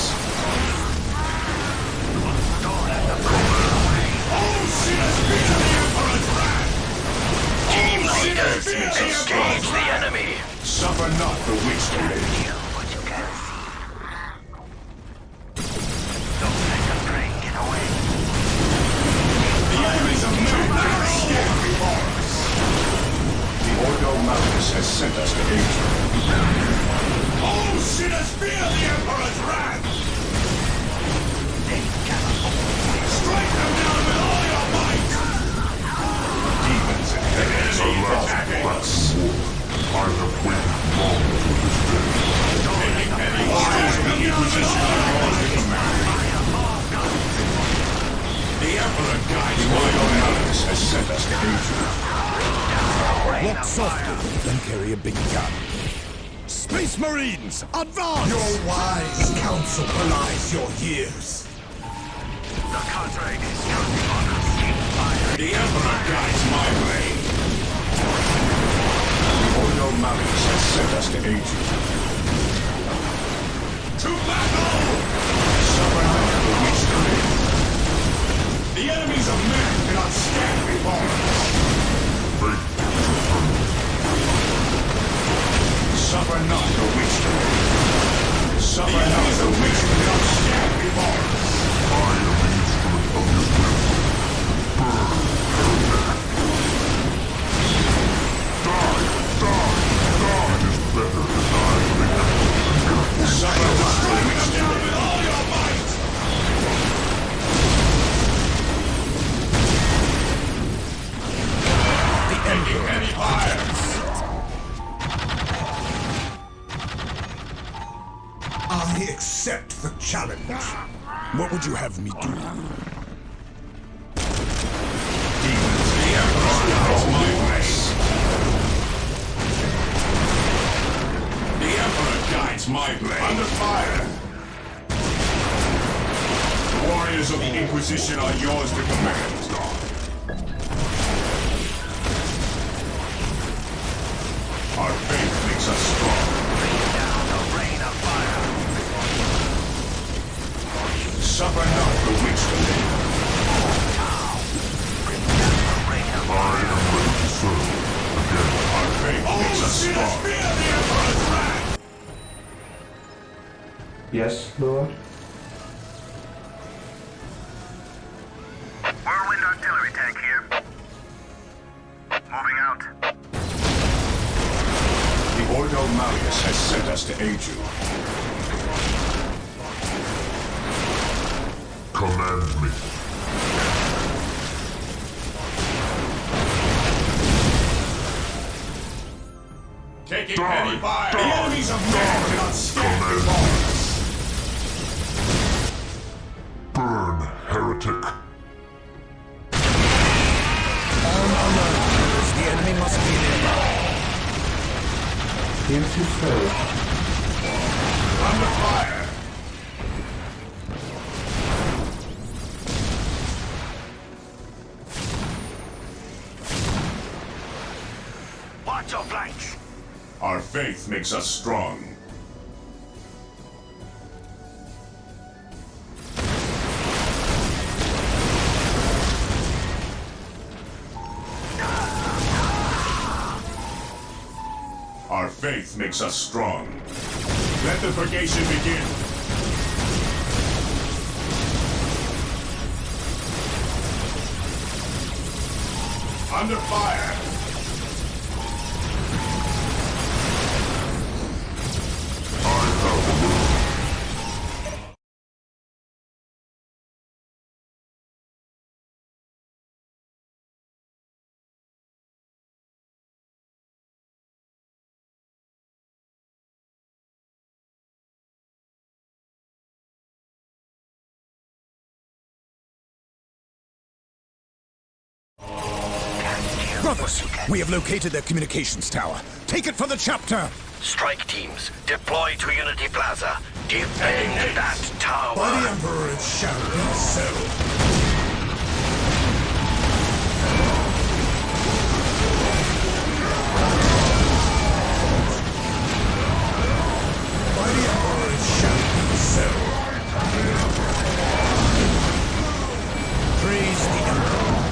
Don't let them go away. Oh, sinners, fear the Emperor's wrath! Team leaders, engage the enemy. Suffer not the weak to live. Kill what you can't see. Don't let them drink it away. The enemies of men cannot stand before us. The Ordo Malleus has sent us to aid you. Oh, sinners, fear the Emperor's wrath! They cannot Strike them down with all your might! Demons and heretics The are last attacking battle us. war. I have waited long for this day. Any warriors of the Inquisition are yours to command. The Emperor guides the Ordo Malleus has sent us to aid you. Walk softly, then carry a big gun. Space Marines, advance! Your wise counsel belies your years. The contract is counting on us. Keep fire. The Emperor guides my blade. The Ordo Malleus has sent us to aid you. To battle! Suffer not the weak to live. The enemies of men cannot stand before us. Suffer not the weak to live. Suffer not the weak cannot stand before us. I am the instrument of his will. Burn, heretic. Die, die, die. It is better that I may have Suffer not the weak to live. With all your might! The Emperor Fire! I accept the challenge. What would you have me do? Demons, the Emperor guides position are yours to command. Our faith makes us strong. Rain down a rain of fire. Suffer not the witch to live. Bring down a rain of I fire. am ready to serve. Again, Our faith makes us strong. Yes, Lord? Whirlwind artillery tank here. Moving out. The Ordo Malleus has sent us to aid you. command me. Taking Die, heavy fire. The die, enemies of man cannot stand Command before me. us. Burn, heretic. On alert. The enemy must be nearby. Here to serve. Under fire. Watch your flanks. Our faith makes us strong. Our faith makes us strong. Let the purgation begin. Under fire. Brothers, we have located their communications tower. Take it for the chapter! Strike teams, deploy to Unity Plaza. Defend that tower. By the Emperor it shall be so. By the Emperor it shall be so. Praise the Emperor.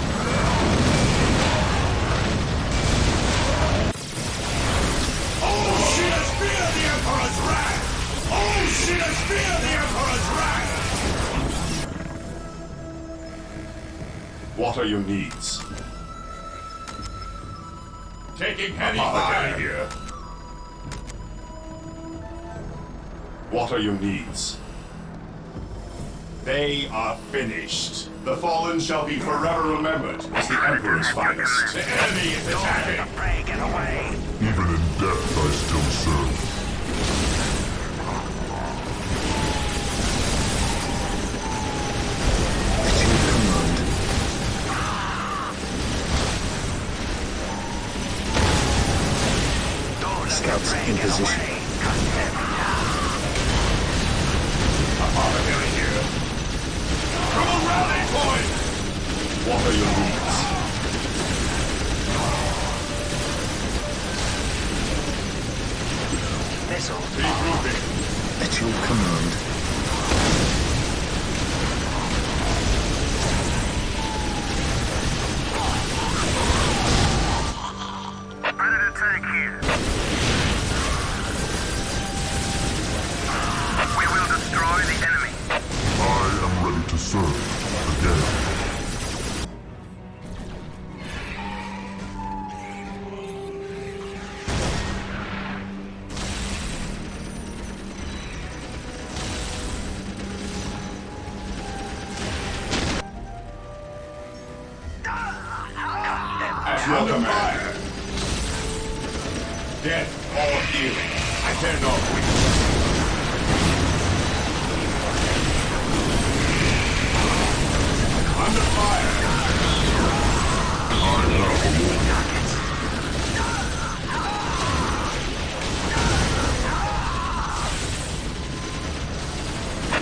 All shields fear the Emperor's wrath! All shields fear the Emperor's wrath! What are your needs? Taking heavy fire here. What are your needs? They are finished. The fallen shall be forever remembered as the Emperor's finest. The enemy is attacking! Pray, get away. Even in death I still serve. At your command. Scouts in position. Apothecary here. To a rally point! What are your needs? Missile. Keep moving. At your command. Predator tank here. We will destroy the enemy. I am ready to serve. Again. At your command. Death or healing. I dare not wait. Under fire.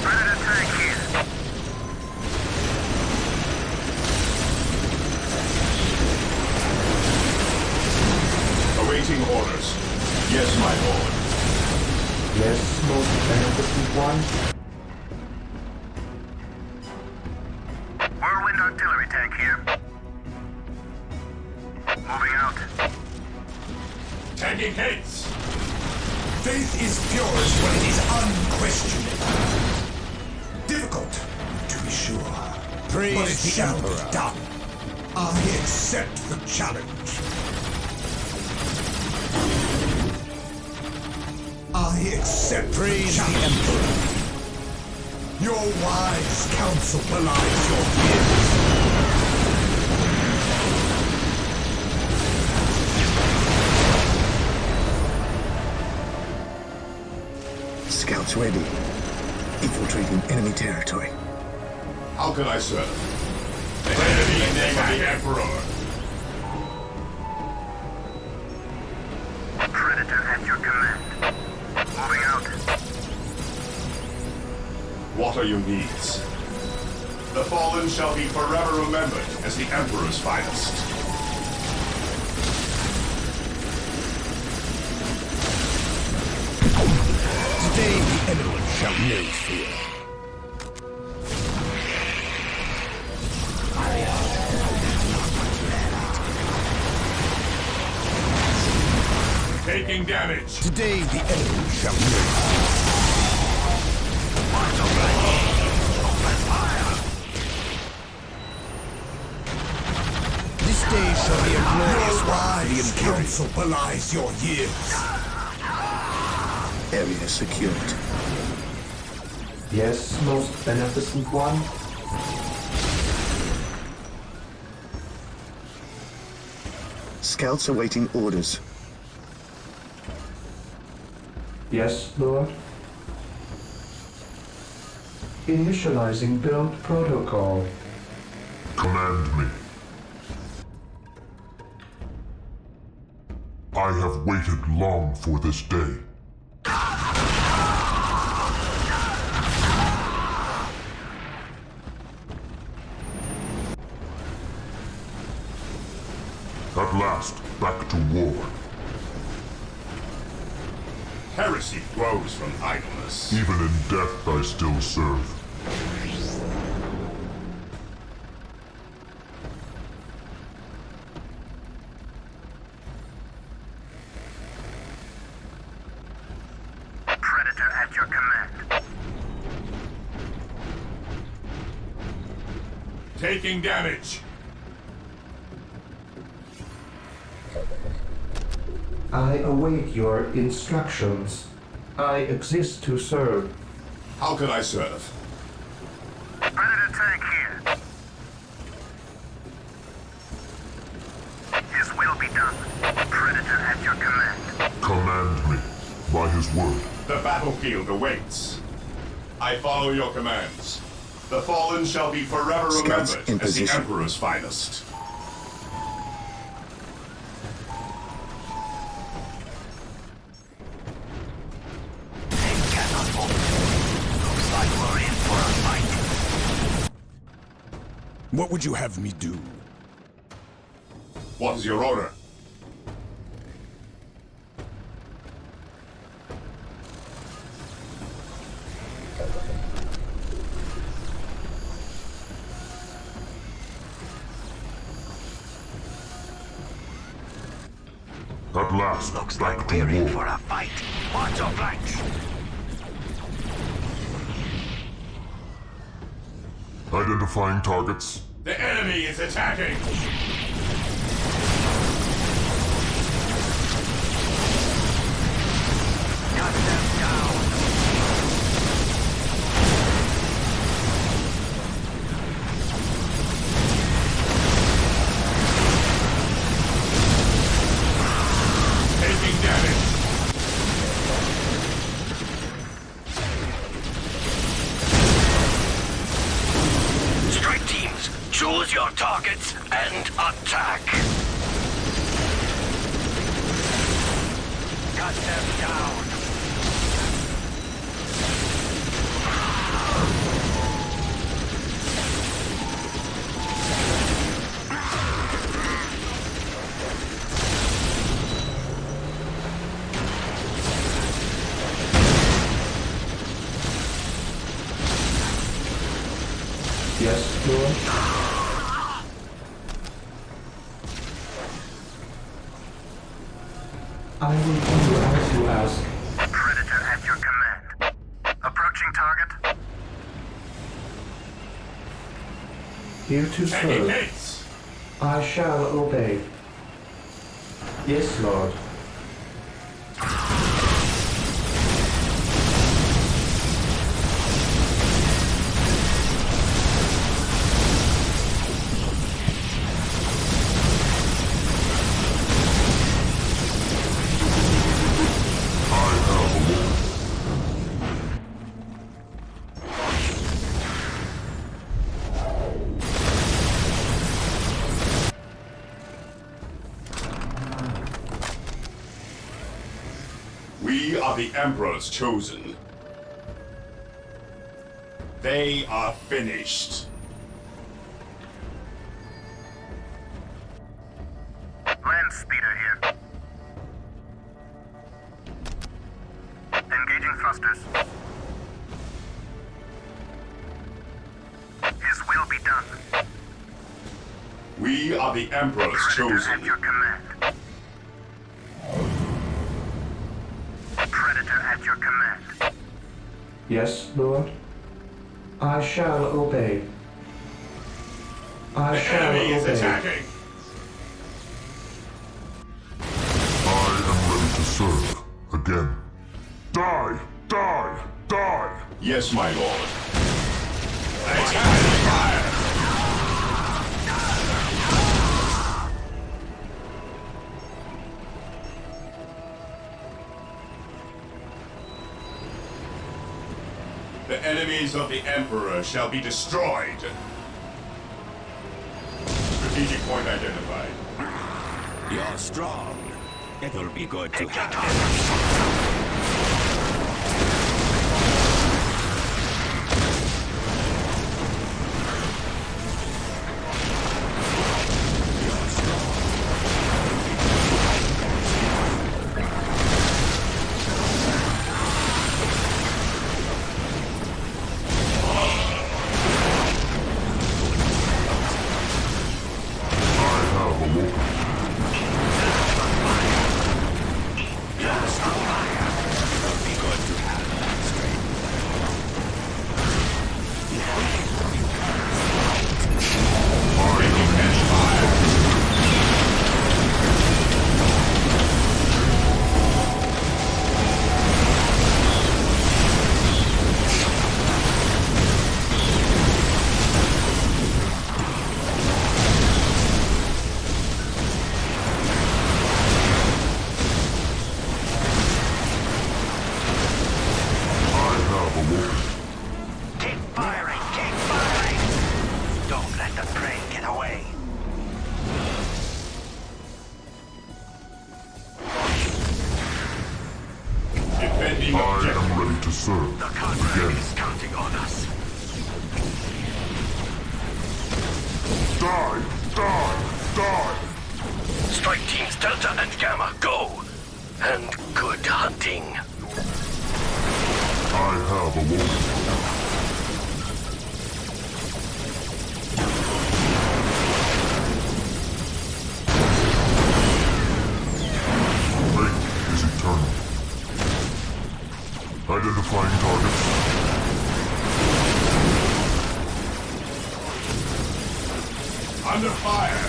Predator tank here. orders. Yes, my lord. Yes, most beneficent one. Whirlwind artillery tank here. Moving out. Taking hits. Faith is purest when it is unquestioned. Difficult, to be sure. Praise but it the shall be Emperor. done. I accept the challenge. I accept Praise the the challenge. Emperor. Your wise counsel belies your fears. Scouts ready. Infiltrating enemy territory. How can I serve? The enemy in the name of the Emperor. Predator at your command. Moving out. What are your needs? The fallen shall be forever remembered as the Emperor's finest. Today the enemy shall know fear. Taking damage. Today the enemy shall know. This day shall be a glorious Your one for the wise Imperium. counsel belies your years. Area secured. Yes, most beneficent one. Scouts awaiting orders. Yes, Lord. Initializing build protocol. Command me. I have waited long for this day. At last, back to war. Heresy grows from idleness. Even in death, I still serve. Predator at your command. Taking damage. I await your instructions. I exist to serve. How can I serve? Predator tank here. His will be done. Predator at your command. Command me, by his word. The battlefield awaits. I follow your commands. The fallen shall be forever Scouts remembered in as the position. Emperor's finest. Looks like we're in for a fight. What would you have me do? What is your order? At last, Looks back like to we're in war. for a fight. Watch your flanks. Identifying targets. The enemy is attacking! Got them down. Taking damage! Strike teams, choose your targets and attack. Got them down. I will do as you ask. Predator at your command. Approaching target. Here to serve. Heads! I shall obey. Yes, Lord. We are the Emperor's chosen. They are finished. Land speeder here. Engaging thrusters. His will be done. We are the Emperor's Predator chosen. at your command. Predator at your command. Yes, Lord. I shall obey. I shall Enemy is obey. attacking. I am ready to serve. Again. Die! Die! Die! Yes, my lord. Attack! Fire! The enemies of the Emperor shall be destroyed. Strategic point identified. You're strong. It'll be good to have. I am ready to serve. The contract Again. is counting on us. Die! Die! Die! Strike teams Delta and Gamma, go! And good hunting. I have awoken. Fate is eternal. Identifying targets. Under fire!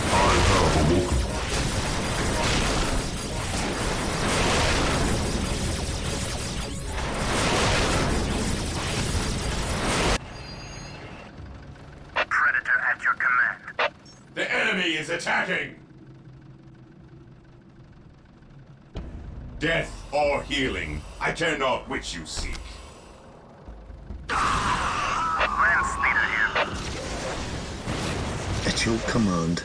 I have awoken. Predator at your command. The enemy is attacking! Death or healing, I care not which you seek. Land speeder here. At your command.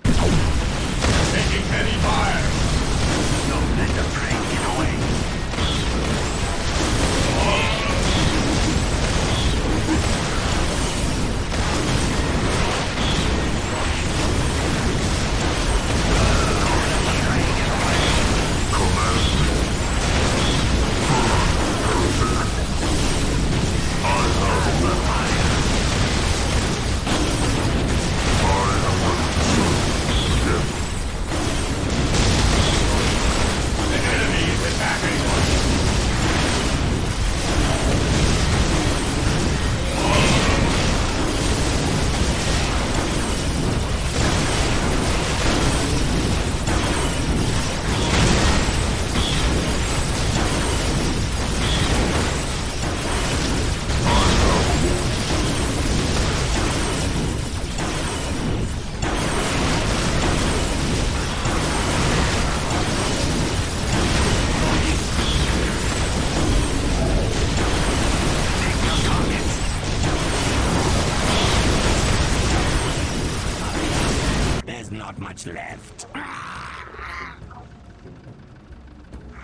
Taking heavy fire! Don't let the prey get away. I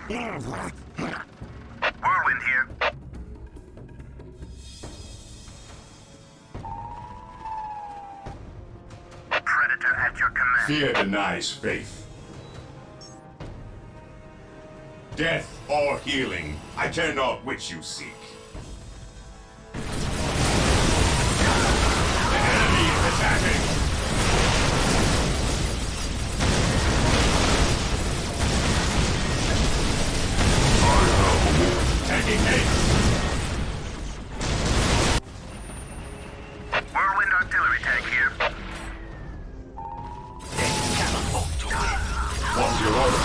Whirlwind here. Predator at your command. Fear denies faith. Death or healing, I care not which you seek. The enemy is attacking! Taking haste! Whirlwind artillery tank here. What's your order?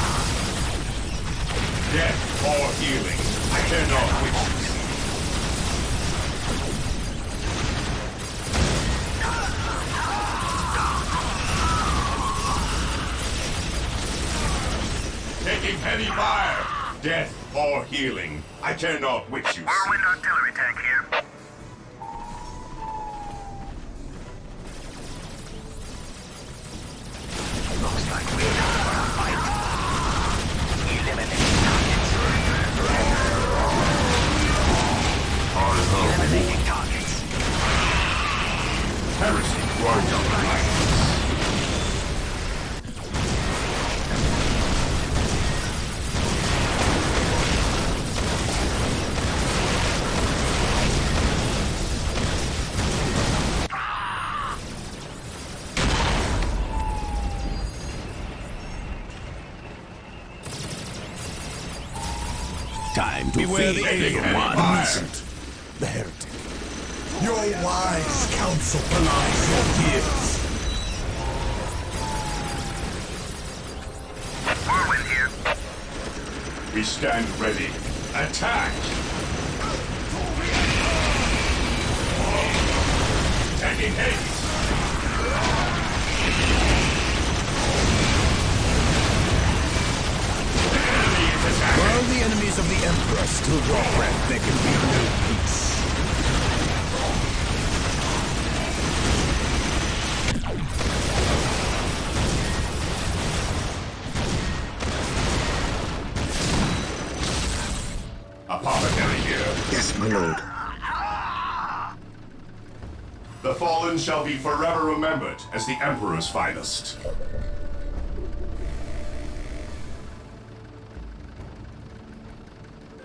Death or healing, I care not which you seek. Taking heavy fire! Death or healing, I care not which you seek. Whirlwind artillery tank here. Looks like we're in for a fight. Eliminating targets. Eliminating targets. Heresy guards on the right. Time to Beware feed the Taking alien heavy one. fire. Innocent. The heretic. Your wise counsel belies your fears. Whirlwind here. We stand ready. Attack! Taking haste! The enemy is attacking! While the enemies of the Emperor still draw breath, there can be no peace. Apothecary here. Yes, my lord. The fallen shall be forever remembered as the Emperor's finest.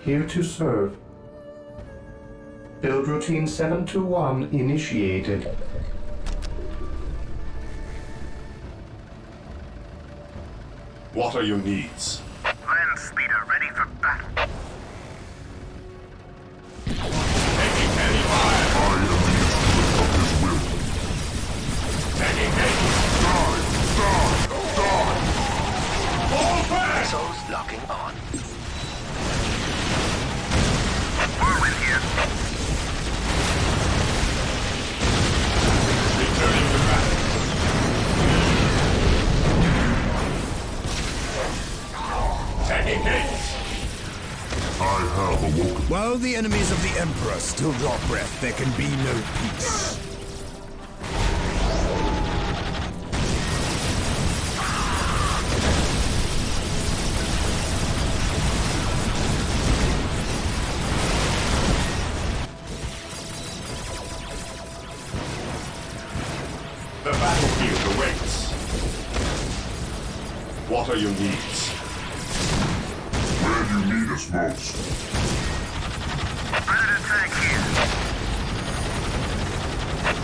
Here to serve. Build routine 721 initiated. What are your needs? Land speeder ready for battle. Taking heavy fire! I am the instrument of his will. Taking haste! Die! Die! Fall back! Missiles locking on. Whirlwind here. Returning to battle. Taking haste! I have awoken. While the enemies of the Emperor still draw breath, there can be no peace. The battlefield awaits. What are your needs? Where do you need us most? Predator tank here.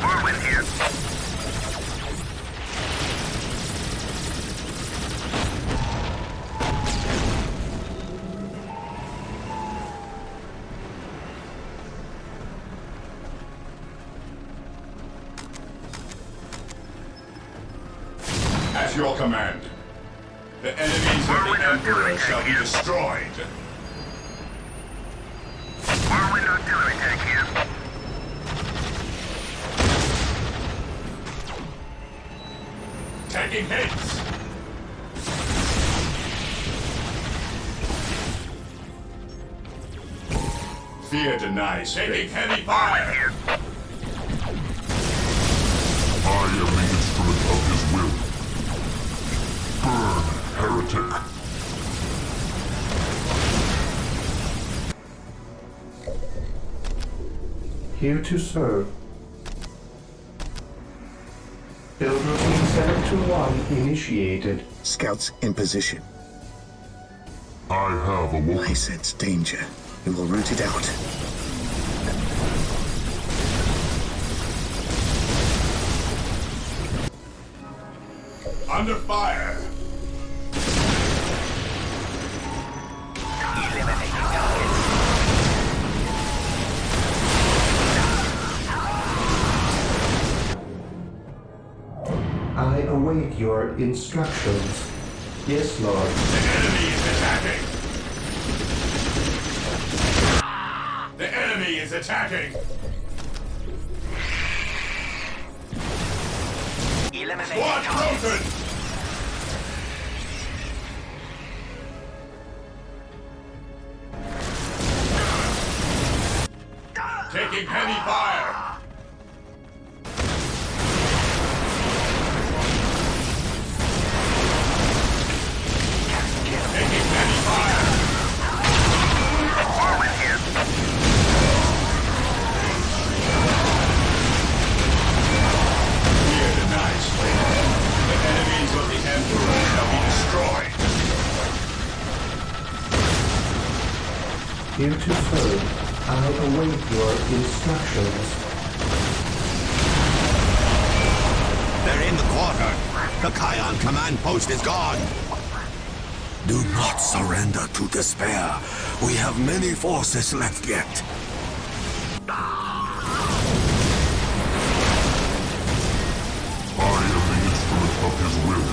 Whirlwind here. At your command. The enemies of the Emperor shall be destroyed. Whirlwind artillery tank here. Taking hits. Fear denies. Taking heavy fire. Here. I am the instrument of his will. Burn, heretic. Here to serve. Build routine 721 initiated. Scouts in position. I have awoken. I sense danger. We will root it out. Under fire! Eliminating targets. I await your instructions. Yes, Lord. The enemy is attacking! The enemy is attacking! Eliminating Squad targets. broken! Taking heavy fire! Taking heavy fire! Whirlwind here. We are denied slavery. The enemies of the Emperor shall be destroyed. Here to serve. I await your instructions. They're in the quarter. The Kion command post is gone. Do not surrender to despair. We have many forces left yet. I am the instrument of his will.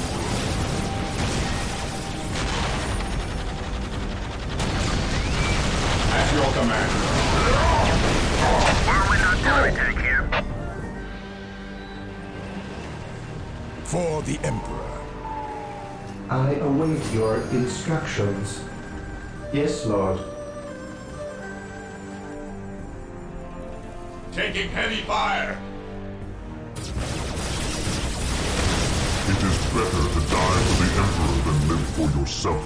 At your command. Whirlwind artillery tank here. For the Emperor. I await your instructions. Yes, Lord. Taking heavy fire! It is better to die for the Emperor than live for yourself.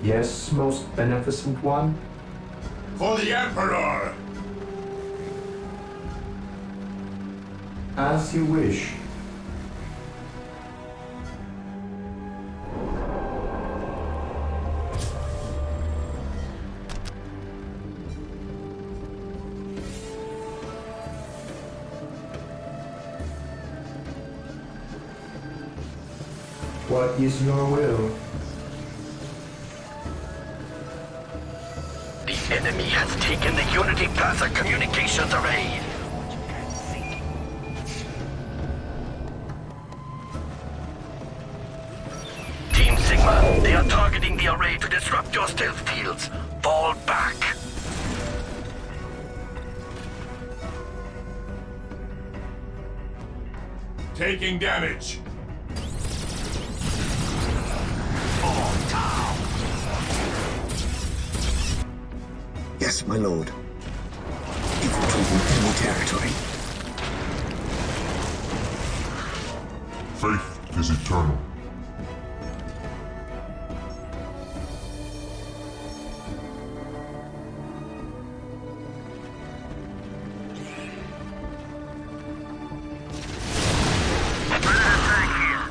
Yes, most beneficent one. For the Emperor! As you wish. What is your will? The enemy has taken the Unity Plaza communications array. Team Sigma, they are targeting the array to disrupt your stealth fields. Fall back. Taking damage. Yes, my lord. Infiltrating enemy territory. Faith is eternal. Predator tank here.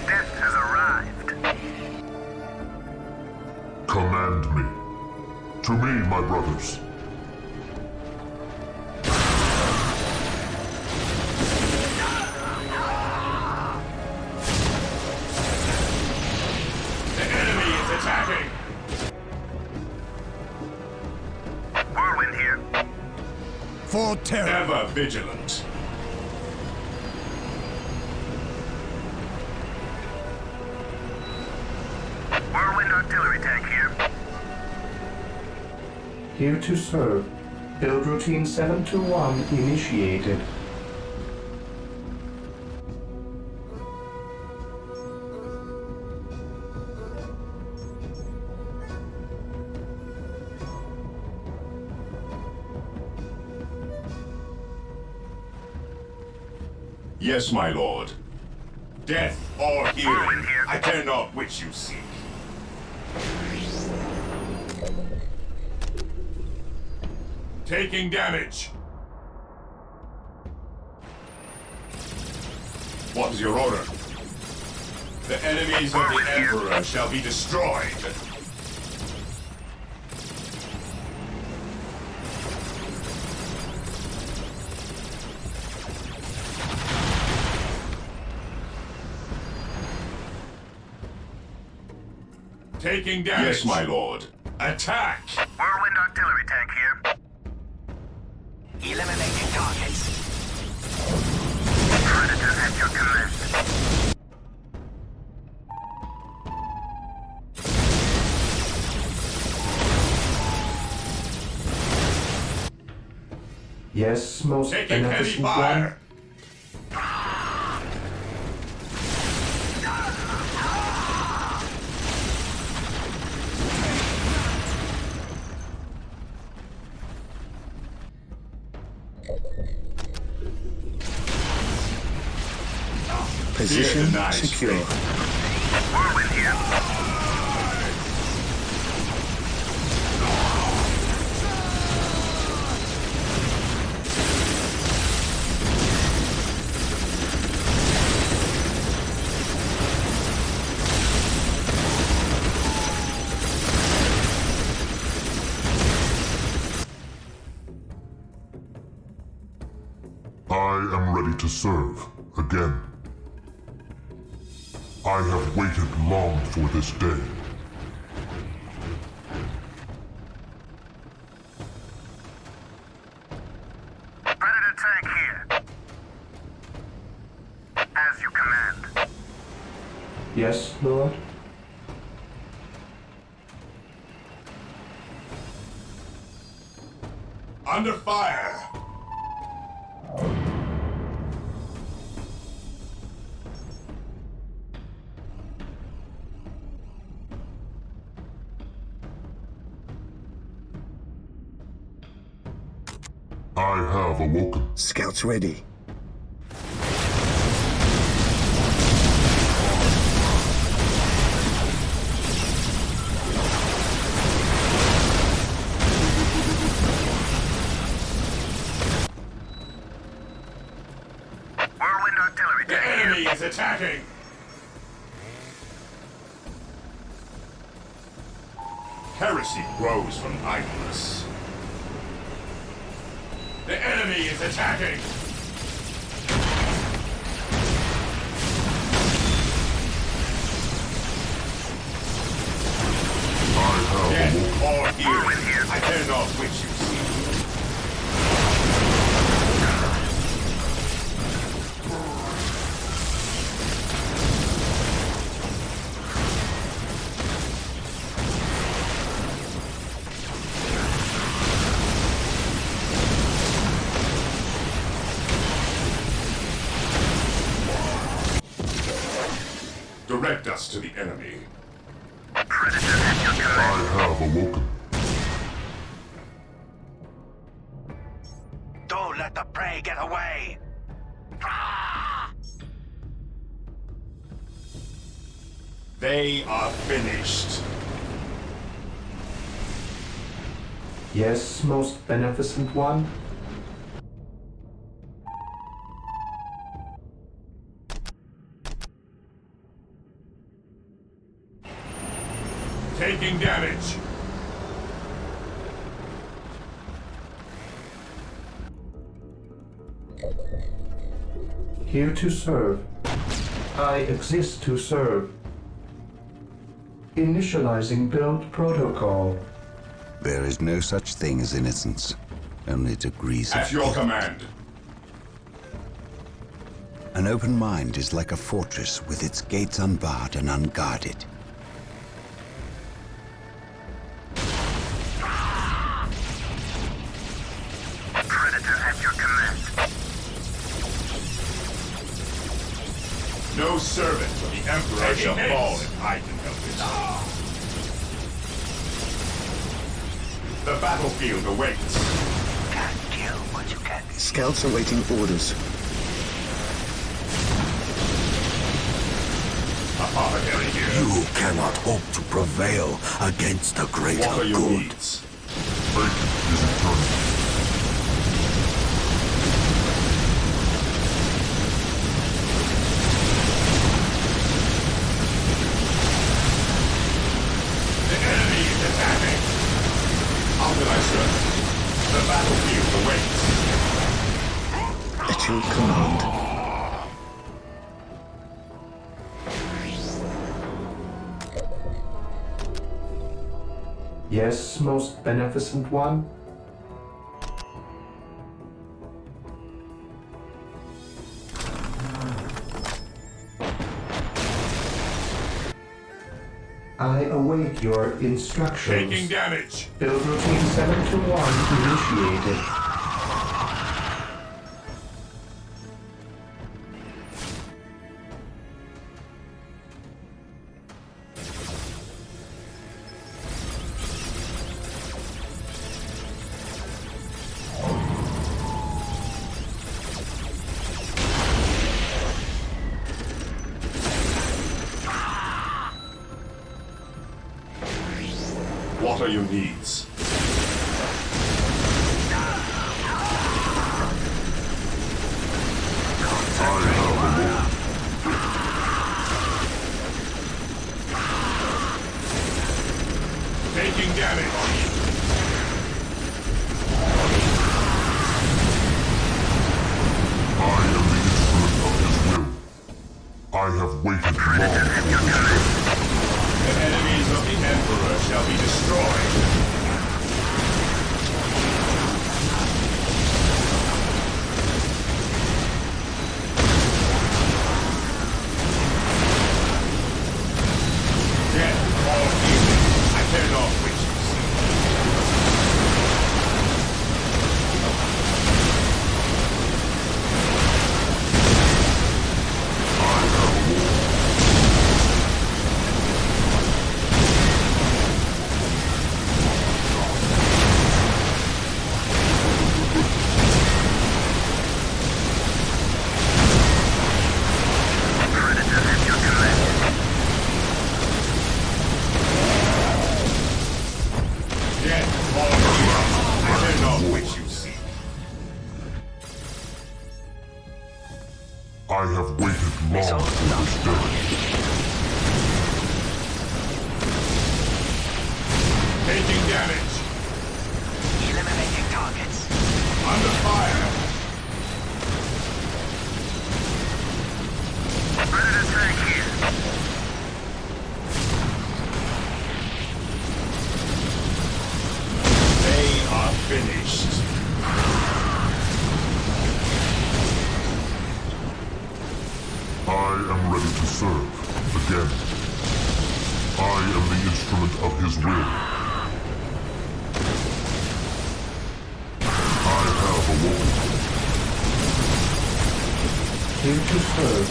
Death has arrived. Command me. To me, my brothers. The enemy is attacking! Whirlwind here. For terror. Ever vigilant. Whirlwind artillery tank here. Here to serve. Build routine 721 initiated. Yes, my lord. Death or healing, I care not which you seek. Taking damage. What is your order? The enemies of the Emperor shall be destroyed. Taking damage. Yes, my lord. Attack! Whirlwind artillery tank here. Eliminating targets. Predator at your command. Yes, most Taking heavy beneficent one. fire. Position Denied. secure. Whirlwind here. I am ready to serve again. I have waited long for this day. Predator tank here. As you command. Yes, Lord. Under fire. I have awoken. Scouts ready. Whirlwind artillery The tank enemy here. is attacking. Heresy grows from idleness. The enemy is attacking. I have Death awoken. or healing, I care not which you seek. Direct us to the enemy. Predator at your I command. have awoken. Don't let the prey get away. They are finished. Yes, most beneficent one. Taking damage. Here to serve. I exist to serve. Initializing build protocol. There is no such thing as innocence, only degrees At of your guilt. command. An open mind is like a fortress with its gates unbarred and unguarded. Predator at your command. No servant of the Emperor shall fall if I can help it. The battlefield awaits. Can't kill what you can't see. Scouts awaiting orders. You cannot hope to prevail against the greater What are your good. needs? Fate is eternal. The enemy is attacking! How can I serve? The battlefield awaits. At your command. Yes, most beneficent one? I await your instructions. Taking damage. Build routine 721 initiated. What are your needs? Taking damage. I am the instrument of his will. I have waited long for this day. The enemies of the Emperor shall be destroyed. Death all humans. I care not which you see. Death all humans. I care not which you see. I have waited long for this day. Taking damage. Eliminating targets. Under fire. Ready to take here. They are finished. I am ready to serve again. I am the instrument of his will. I have awoken. Here to serve.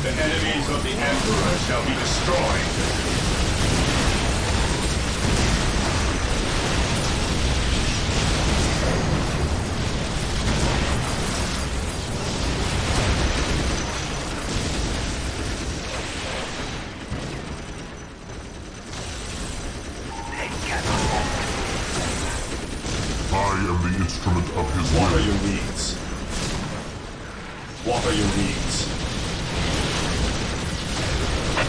The enemies of the Emperor shall be destroyed. I am the instrument of his What will. are your needs? What are your needs?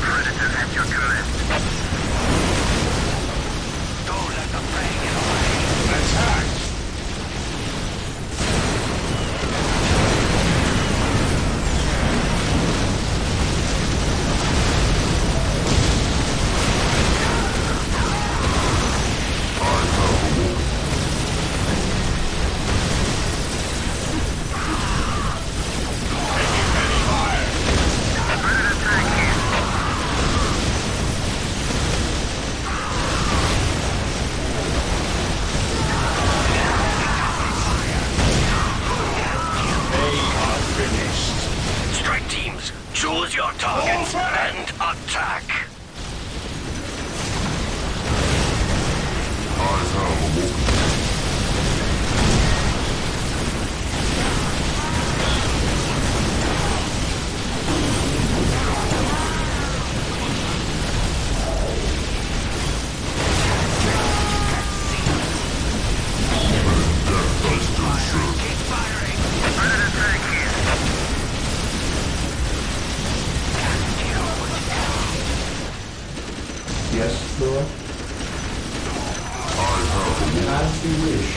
Predator at your command. Don't let Attack! Strike teams, choose your targets and attack. I have awoken. Yes, Lord? I have awoken. As you wish.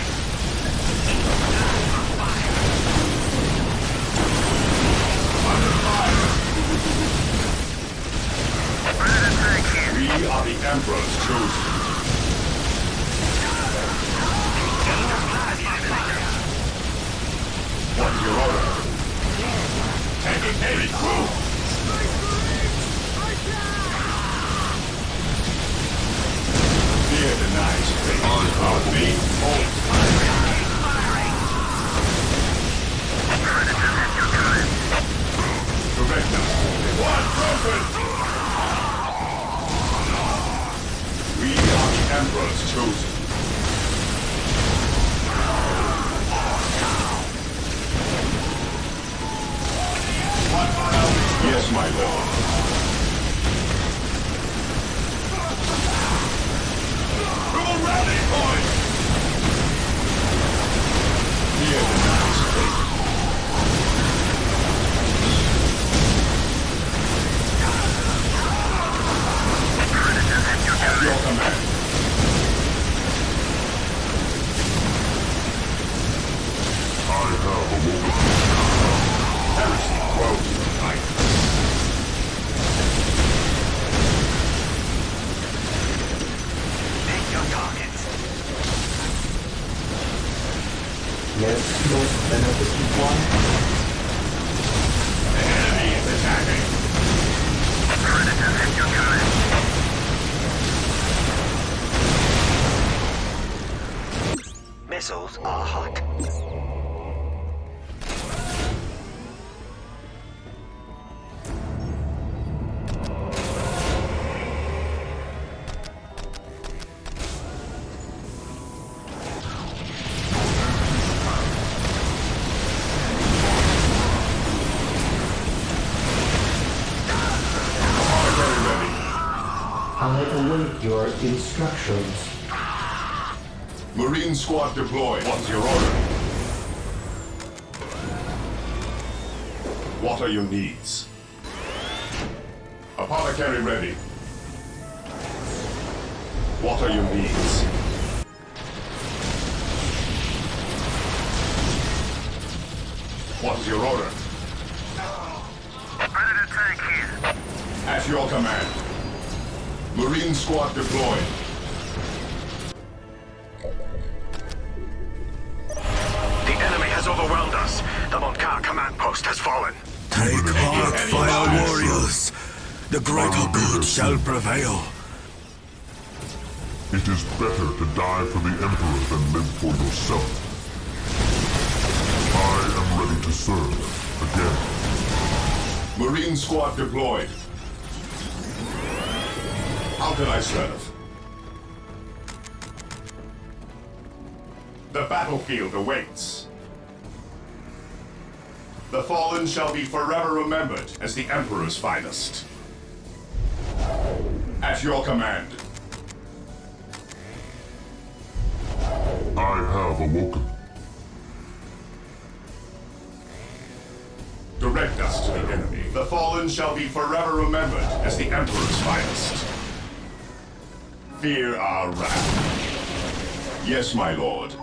We are the Emperor's chosen. What's your order? Taking heavy crew! Fear denies faith. Our being holds Direct us. One broken! We are the Emperor's chosen. Yes, my lord. To the rally point! Fear denies faith. At your command. I have awoken. Heresy grows tonight. Pick your targets. Yes, most beneficent one. The enemy is attacking. Missiles are hot. I await your instructions. Marine squad deployed. What's your order? What are your needs? Apothecary ready. What are your needs? What's your order? Predator tank here. At your command. Marine squad deployed. The enemy has overwhelmed us. The Montcar command post has fallen. Take heart, fire warriors. The greater good shall prevail. It is better to die for the Emperor than live for yourself. I am ready to serve again. Marine squad deployed. How can I serve? The battlefield awaits. The fallen shall be forever remembered as the Emperor's finest. At your command. I have awoken. Direct us to the enemy. The fallen shall be forever remembered as the Emperor's finest. Fear our wrath. Yes, my lord.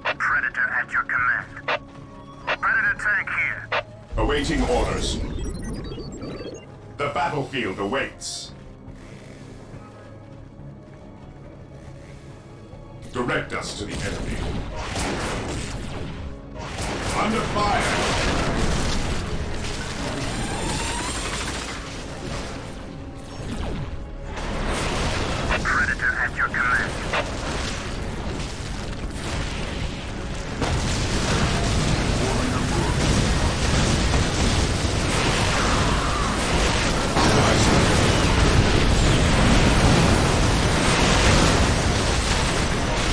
Predator at your command. Predator tank here. Awaiting orders. The battlefield awaits. Direct us to the enemy. Under fire! Predator at your command.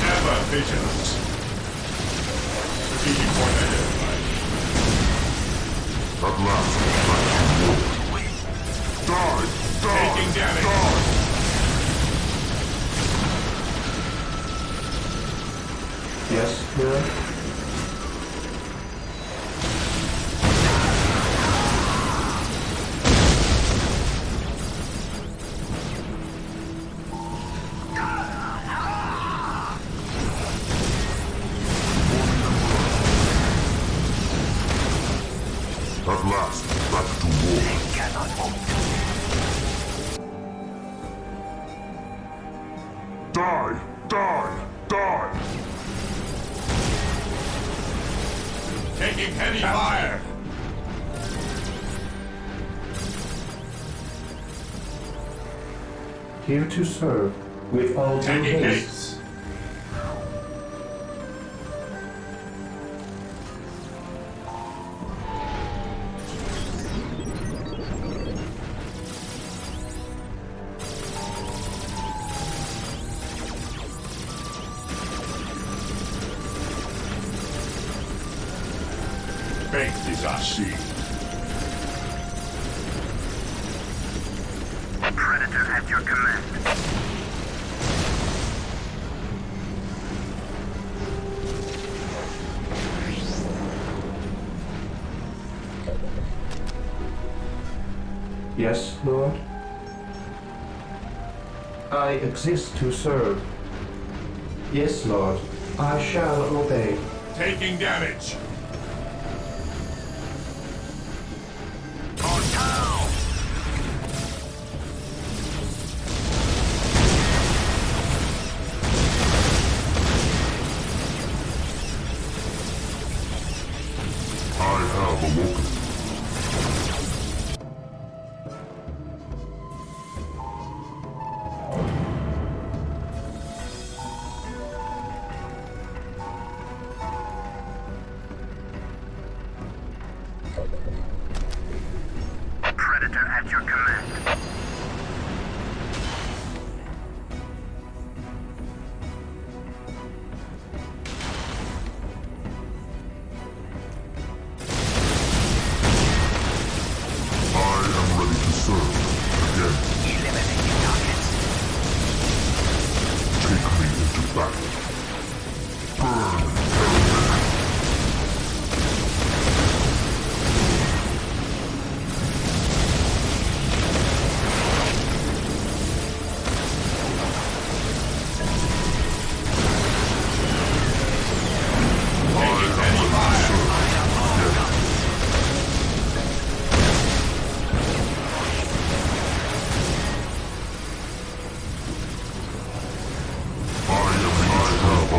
Ever vigilant. Strategic point identified. At last, back to war. Die! Taking damage. Die! Yes, Lord. At last, back to war. Die! Die! Die! Taking heavy fire. Here to serve with all due Taking haste. haste. Faith is our shield. Predator at your command. Yes, Lord. I exist to serve. Yes, Lord. I shall obey. Taking damage. I have awoken. Predator at your command. I am ready to serve again. Eliminating targets. Take me into battle. Burn, heretic.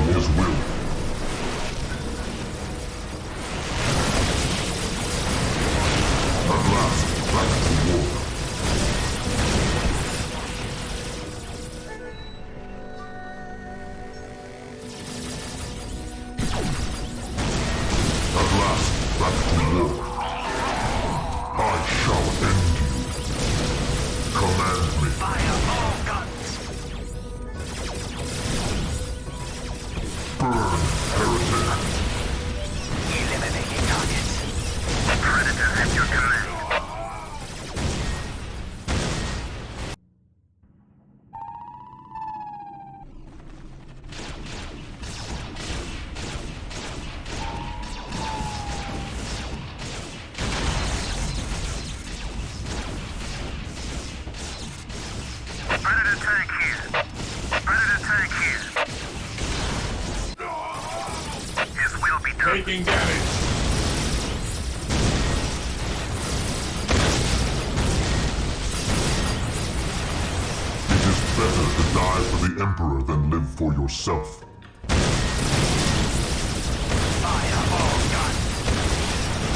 His will. At last, back to war. At last, back to war. I shall end you. Command me. Fire all guns. Burn, heretic. Eliminating targets. Predator at your command. taking damage. It is better to die for the Emperor than live for yourself. Fire all guns.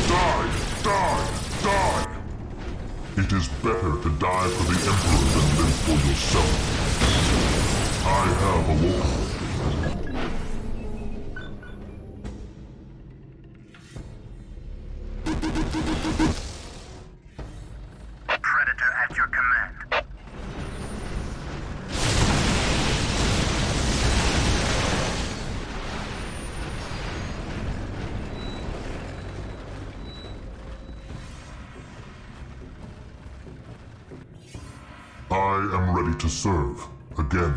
Die! Die! Die! It is better to die for the Emperor than live for yourself. I have awoken. Predator at your command. I am ready to serve. Again.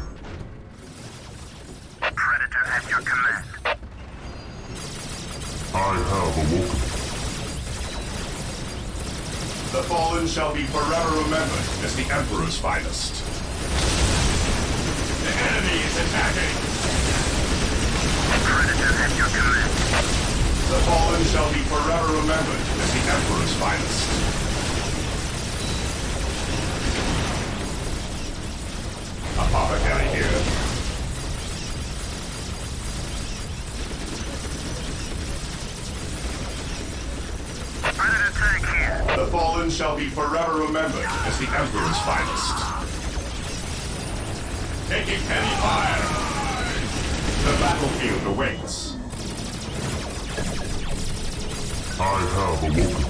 Predator at your command. I have awoken. The fallen shall be forever remembered as the Emperor's finest. The enemy is attacking! Predator at your command. The fallen shall be forever remembered as the Emperor's finest. Apothecary here. Predator tank here. The fallen shall be forever remembered as the Emperor's finest. Taking heavy fire. The battlefield awaits. I have awoken.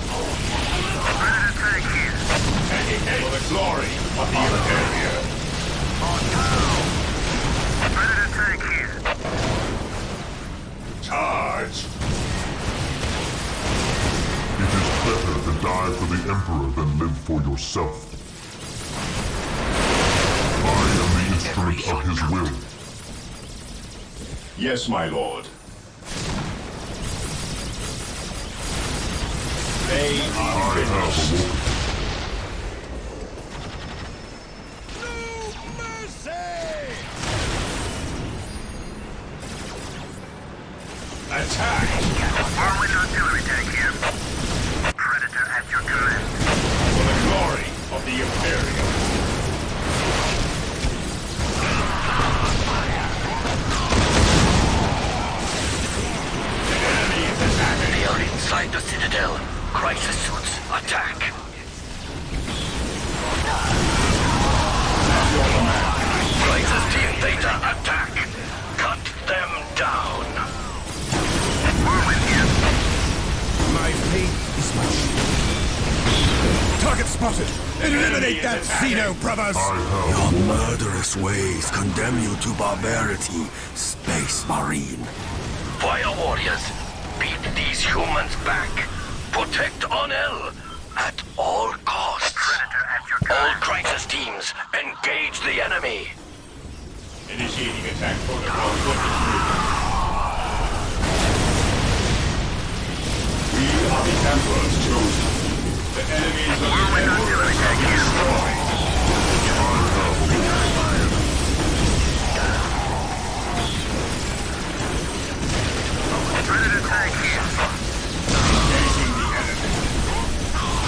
Predator tank here. Taking for the glory of the Imperium. Predator tank here. Charge! It is better to die for the Emperor than live for yourself. I am the instrument of his will. Yes, my lord. They I are have finished. awoken. Attack! Whirlwind artillery tank here. Predator at your command. For the glory of the Imperium. The enemy is attacking! They are inside the Citadel. Crisis suits, attack. At your command. Crisis Team Theta, attack. Cut them down. Whirlwind here. My fate is my shield. Target spotted! Eliminate that Xeno, brothers! I have Your awoken. murderous ways condemn you to barbarity, Space Marine. Fire warriors, beat these humans back. Protect Onel at all costs. Predator at your All command. crisis teams, engage the enemy. Initiating attack protocol 23. We are the Emperor's chosen. The enemies of the Whirlwind Emperor artillery shall tank be here. destroyed. Predator tank here. Engaging the enemy.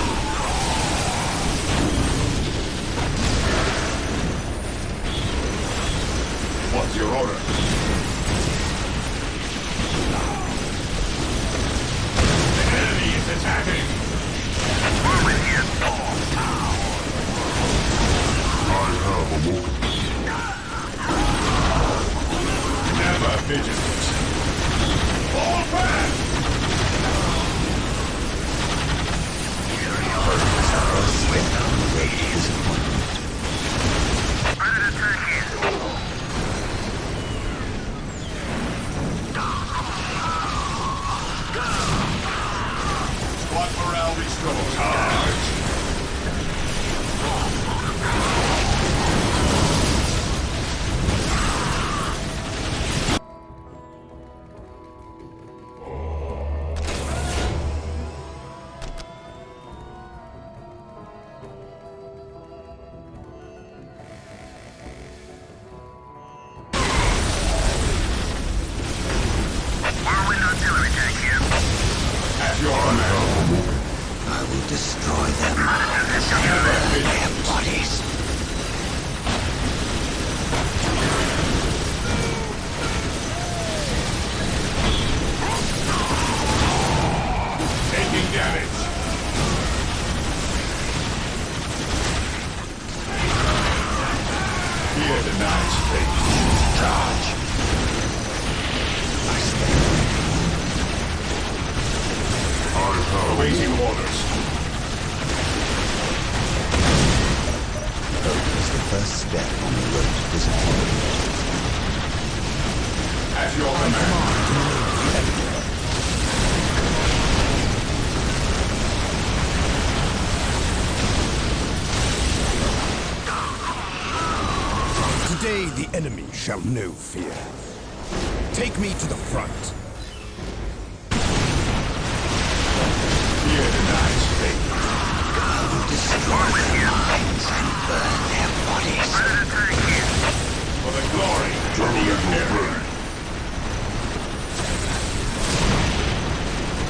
What's your order? The enemy is attacking. Whirlwind here. I have awoken. Never vigilant. Fall back! Predator tank here. Squad morale restored. Charge! destroy them and burn their bodies. Taking damage. Fear denies faith. Charge. Awaiting orders. Hope is the first step on the road to disappointment. At your command. Today the enemy shall know fear. Take me to the front. Fear denies faith. Destroy their minds and burn their bodies. For the glory of the Imperial.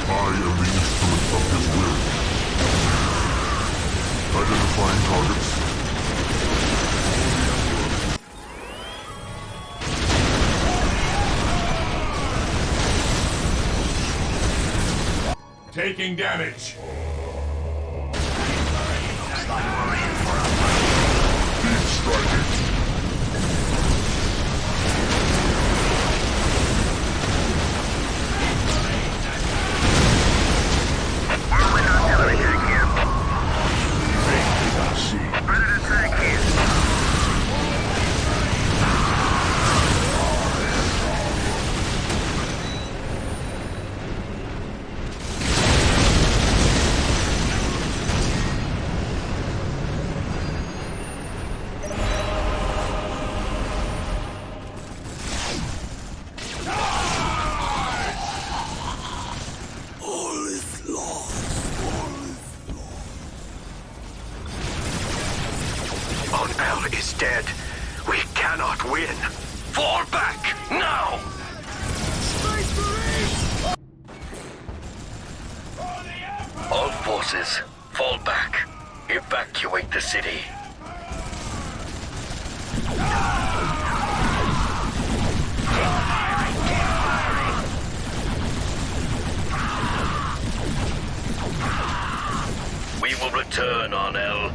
I am the instrument of his will. Identifying targets. Taking damage. Looks like we're in for a fight. Deep striking. Whirlwind artillery tank here. Faith is our shield. Predator tank here. All is lost. All is lost. Onel is dead. We cannot win. Fall back, now! All forces, fall back. Evacuate the city. We will return, Onel,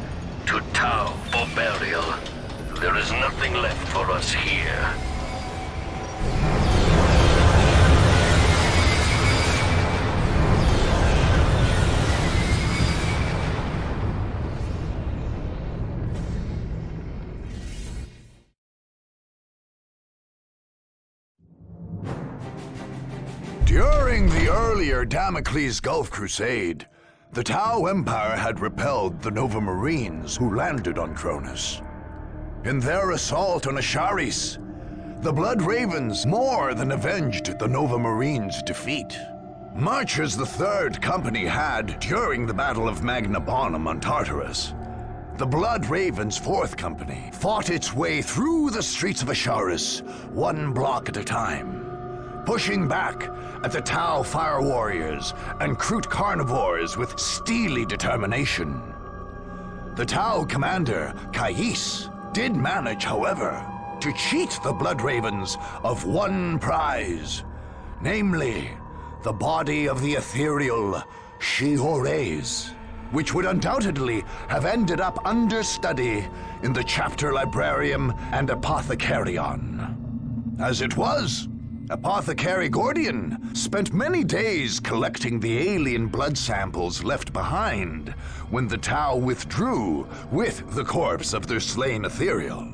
to Tau for burial. There is nothing left for us here. During the earlier Damocles Gulf Crusade, the Tau Empire had repelled the Nova Marines who landed on Cronus. In their assault on Asharis, the Blood Ravens more than avenged the Nova Marines' defeat. Much as the Third Company had during the Battle of Magna Bonum on Tartarus, the Blood Ravens' Fourth Company fought its way through the streets of Asharis, one block at a time, pushing back at the Tau Fire Warriors and Kroot Carnivores with steely determination. The Tau commander, Kais, did manage, however, to cheat the Blood Ravens of one prize, namely, the body of the ethereal She-Horez, which would undoubtedly have ended up under study in the Chapter Librarium and Apothecarion. As it was, Apothecary Gordian spent many days collecting the alien blood samples left behind when the Tau withdrew with the corpse of their slain ethereal.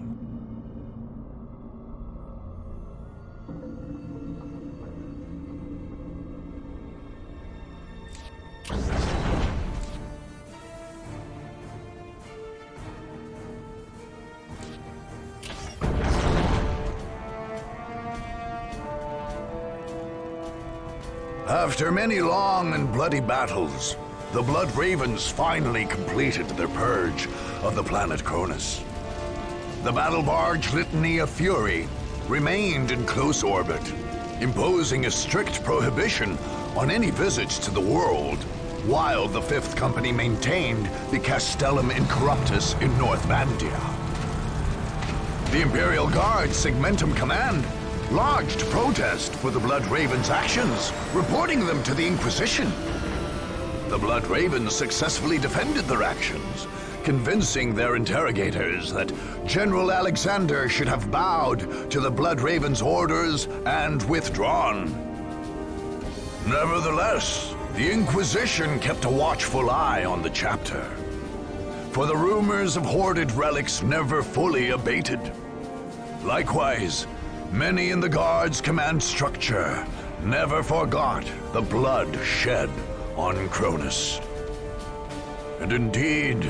After many long and bloody battles, the Blood Ravens finally completed their purge of the planet Cronus. The battle barge Litany of Fury remained in close orbit, imposing a strict prohibition on any visits to the world while the 5th Company maintained the Castellum Incorruptus in North Vandia. The Imperial Guard Segmentum Command lodged protest for the Blood Ravens' actions, reporting them to the Inquisition. The Blood Ravens successfully defended their actions, convincing their interrogators that General Alexander should have bowed to the Blood Ravens' orders and withdrawn. Nevertheless, the Inquisition kept a watchful eye on the chapter, for the rumors of hoarded relics never fully abated. Likewise, many in the Guard's command structure never forgot the blood shed on Cronus. And indeed,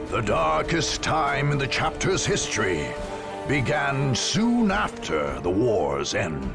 the darkest time in the chapter's history began soon after the war's end.